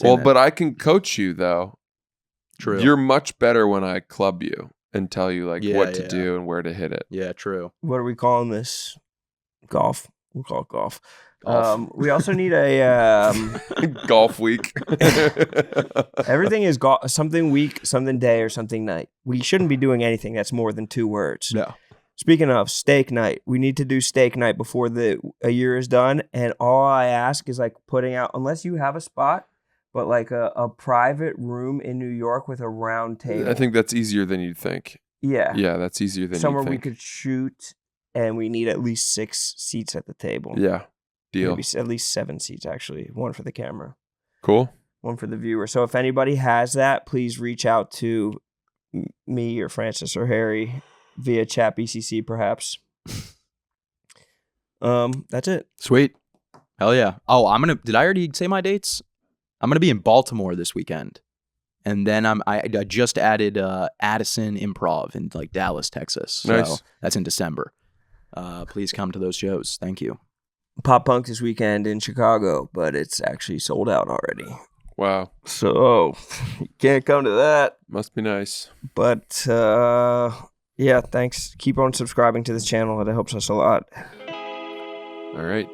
Well, Saying that- but I can coach you, though. true. You're much better when I club you and tell you like Yeah, what to yeah. do and where to hit it. Yeah, true. What are we calling this? Golf. We'll call it golf. Golf. We also need a Golf week. everything is something week, something day, or something night. We shouldn't be doing anything that's more than 2 words. No. Speaking of steak night, we need to do steak night before a year is done. And all I ask is like putting out, unless you have a spot, but like a private room in New York with a round table. I think that's easier than you'd think. Yeah. Yeah, that's easier than somewhere you'd think. we could shoot, and we need at least 6 seats at the table. Yeah, deal. Maybe at least 7 seats, actually. 1 for the camera. Cool. 1 for the viewer. So if anybody has that, please reach out to me or Francis or Harry via chat BCC, perhaps. That's it. Sweet. Hell yeah. Oh, did I already say my dates? I'm going to be in Baltimore this weekend. And then I just added Addison Improv in like Dallas, Texas. So Nice. That's in December. Please come to those shows. Thank you. Pop Punk this weekend in Chicago, but it's actually sold out already. Wow. So you can't come to that. Must be nice. But yeah, thanks. Keep on subscribing to this channel. It helps us a lot. All right.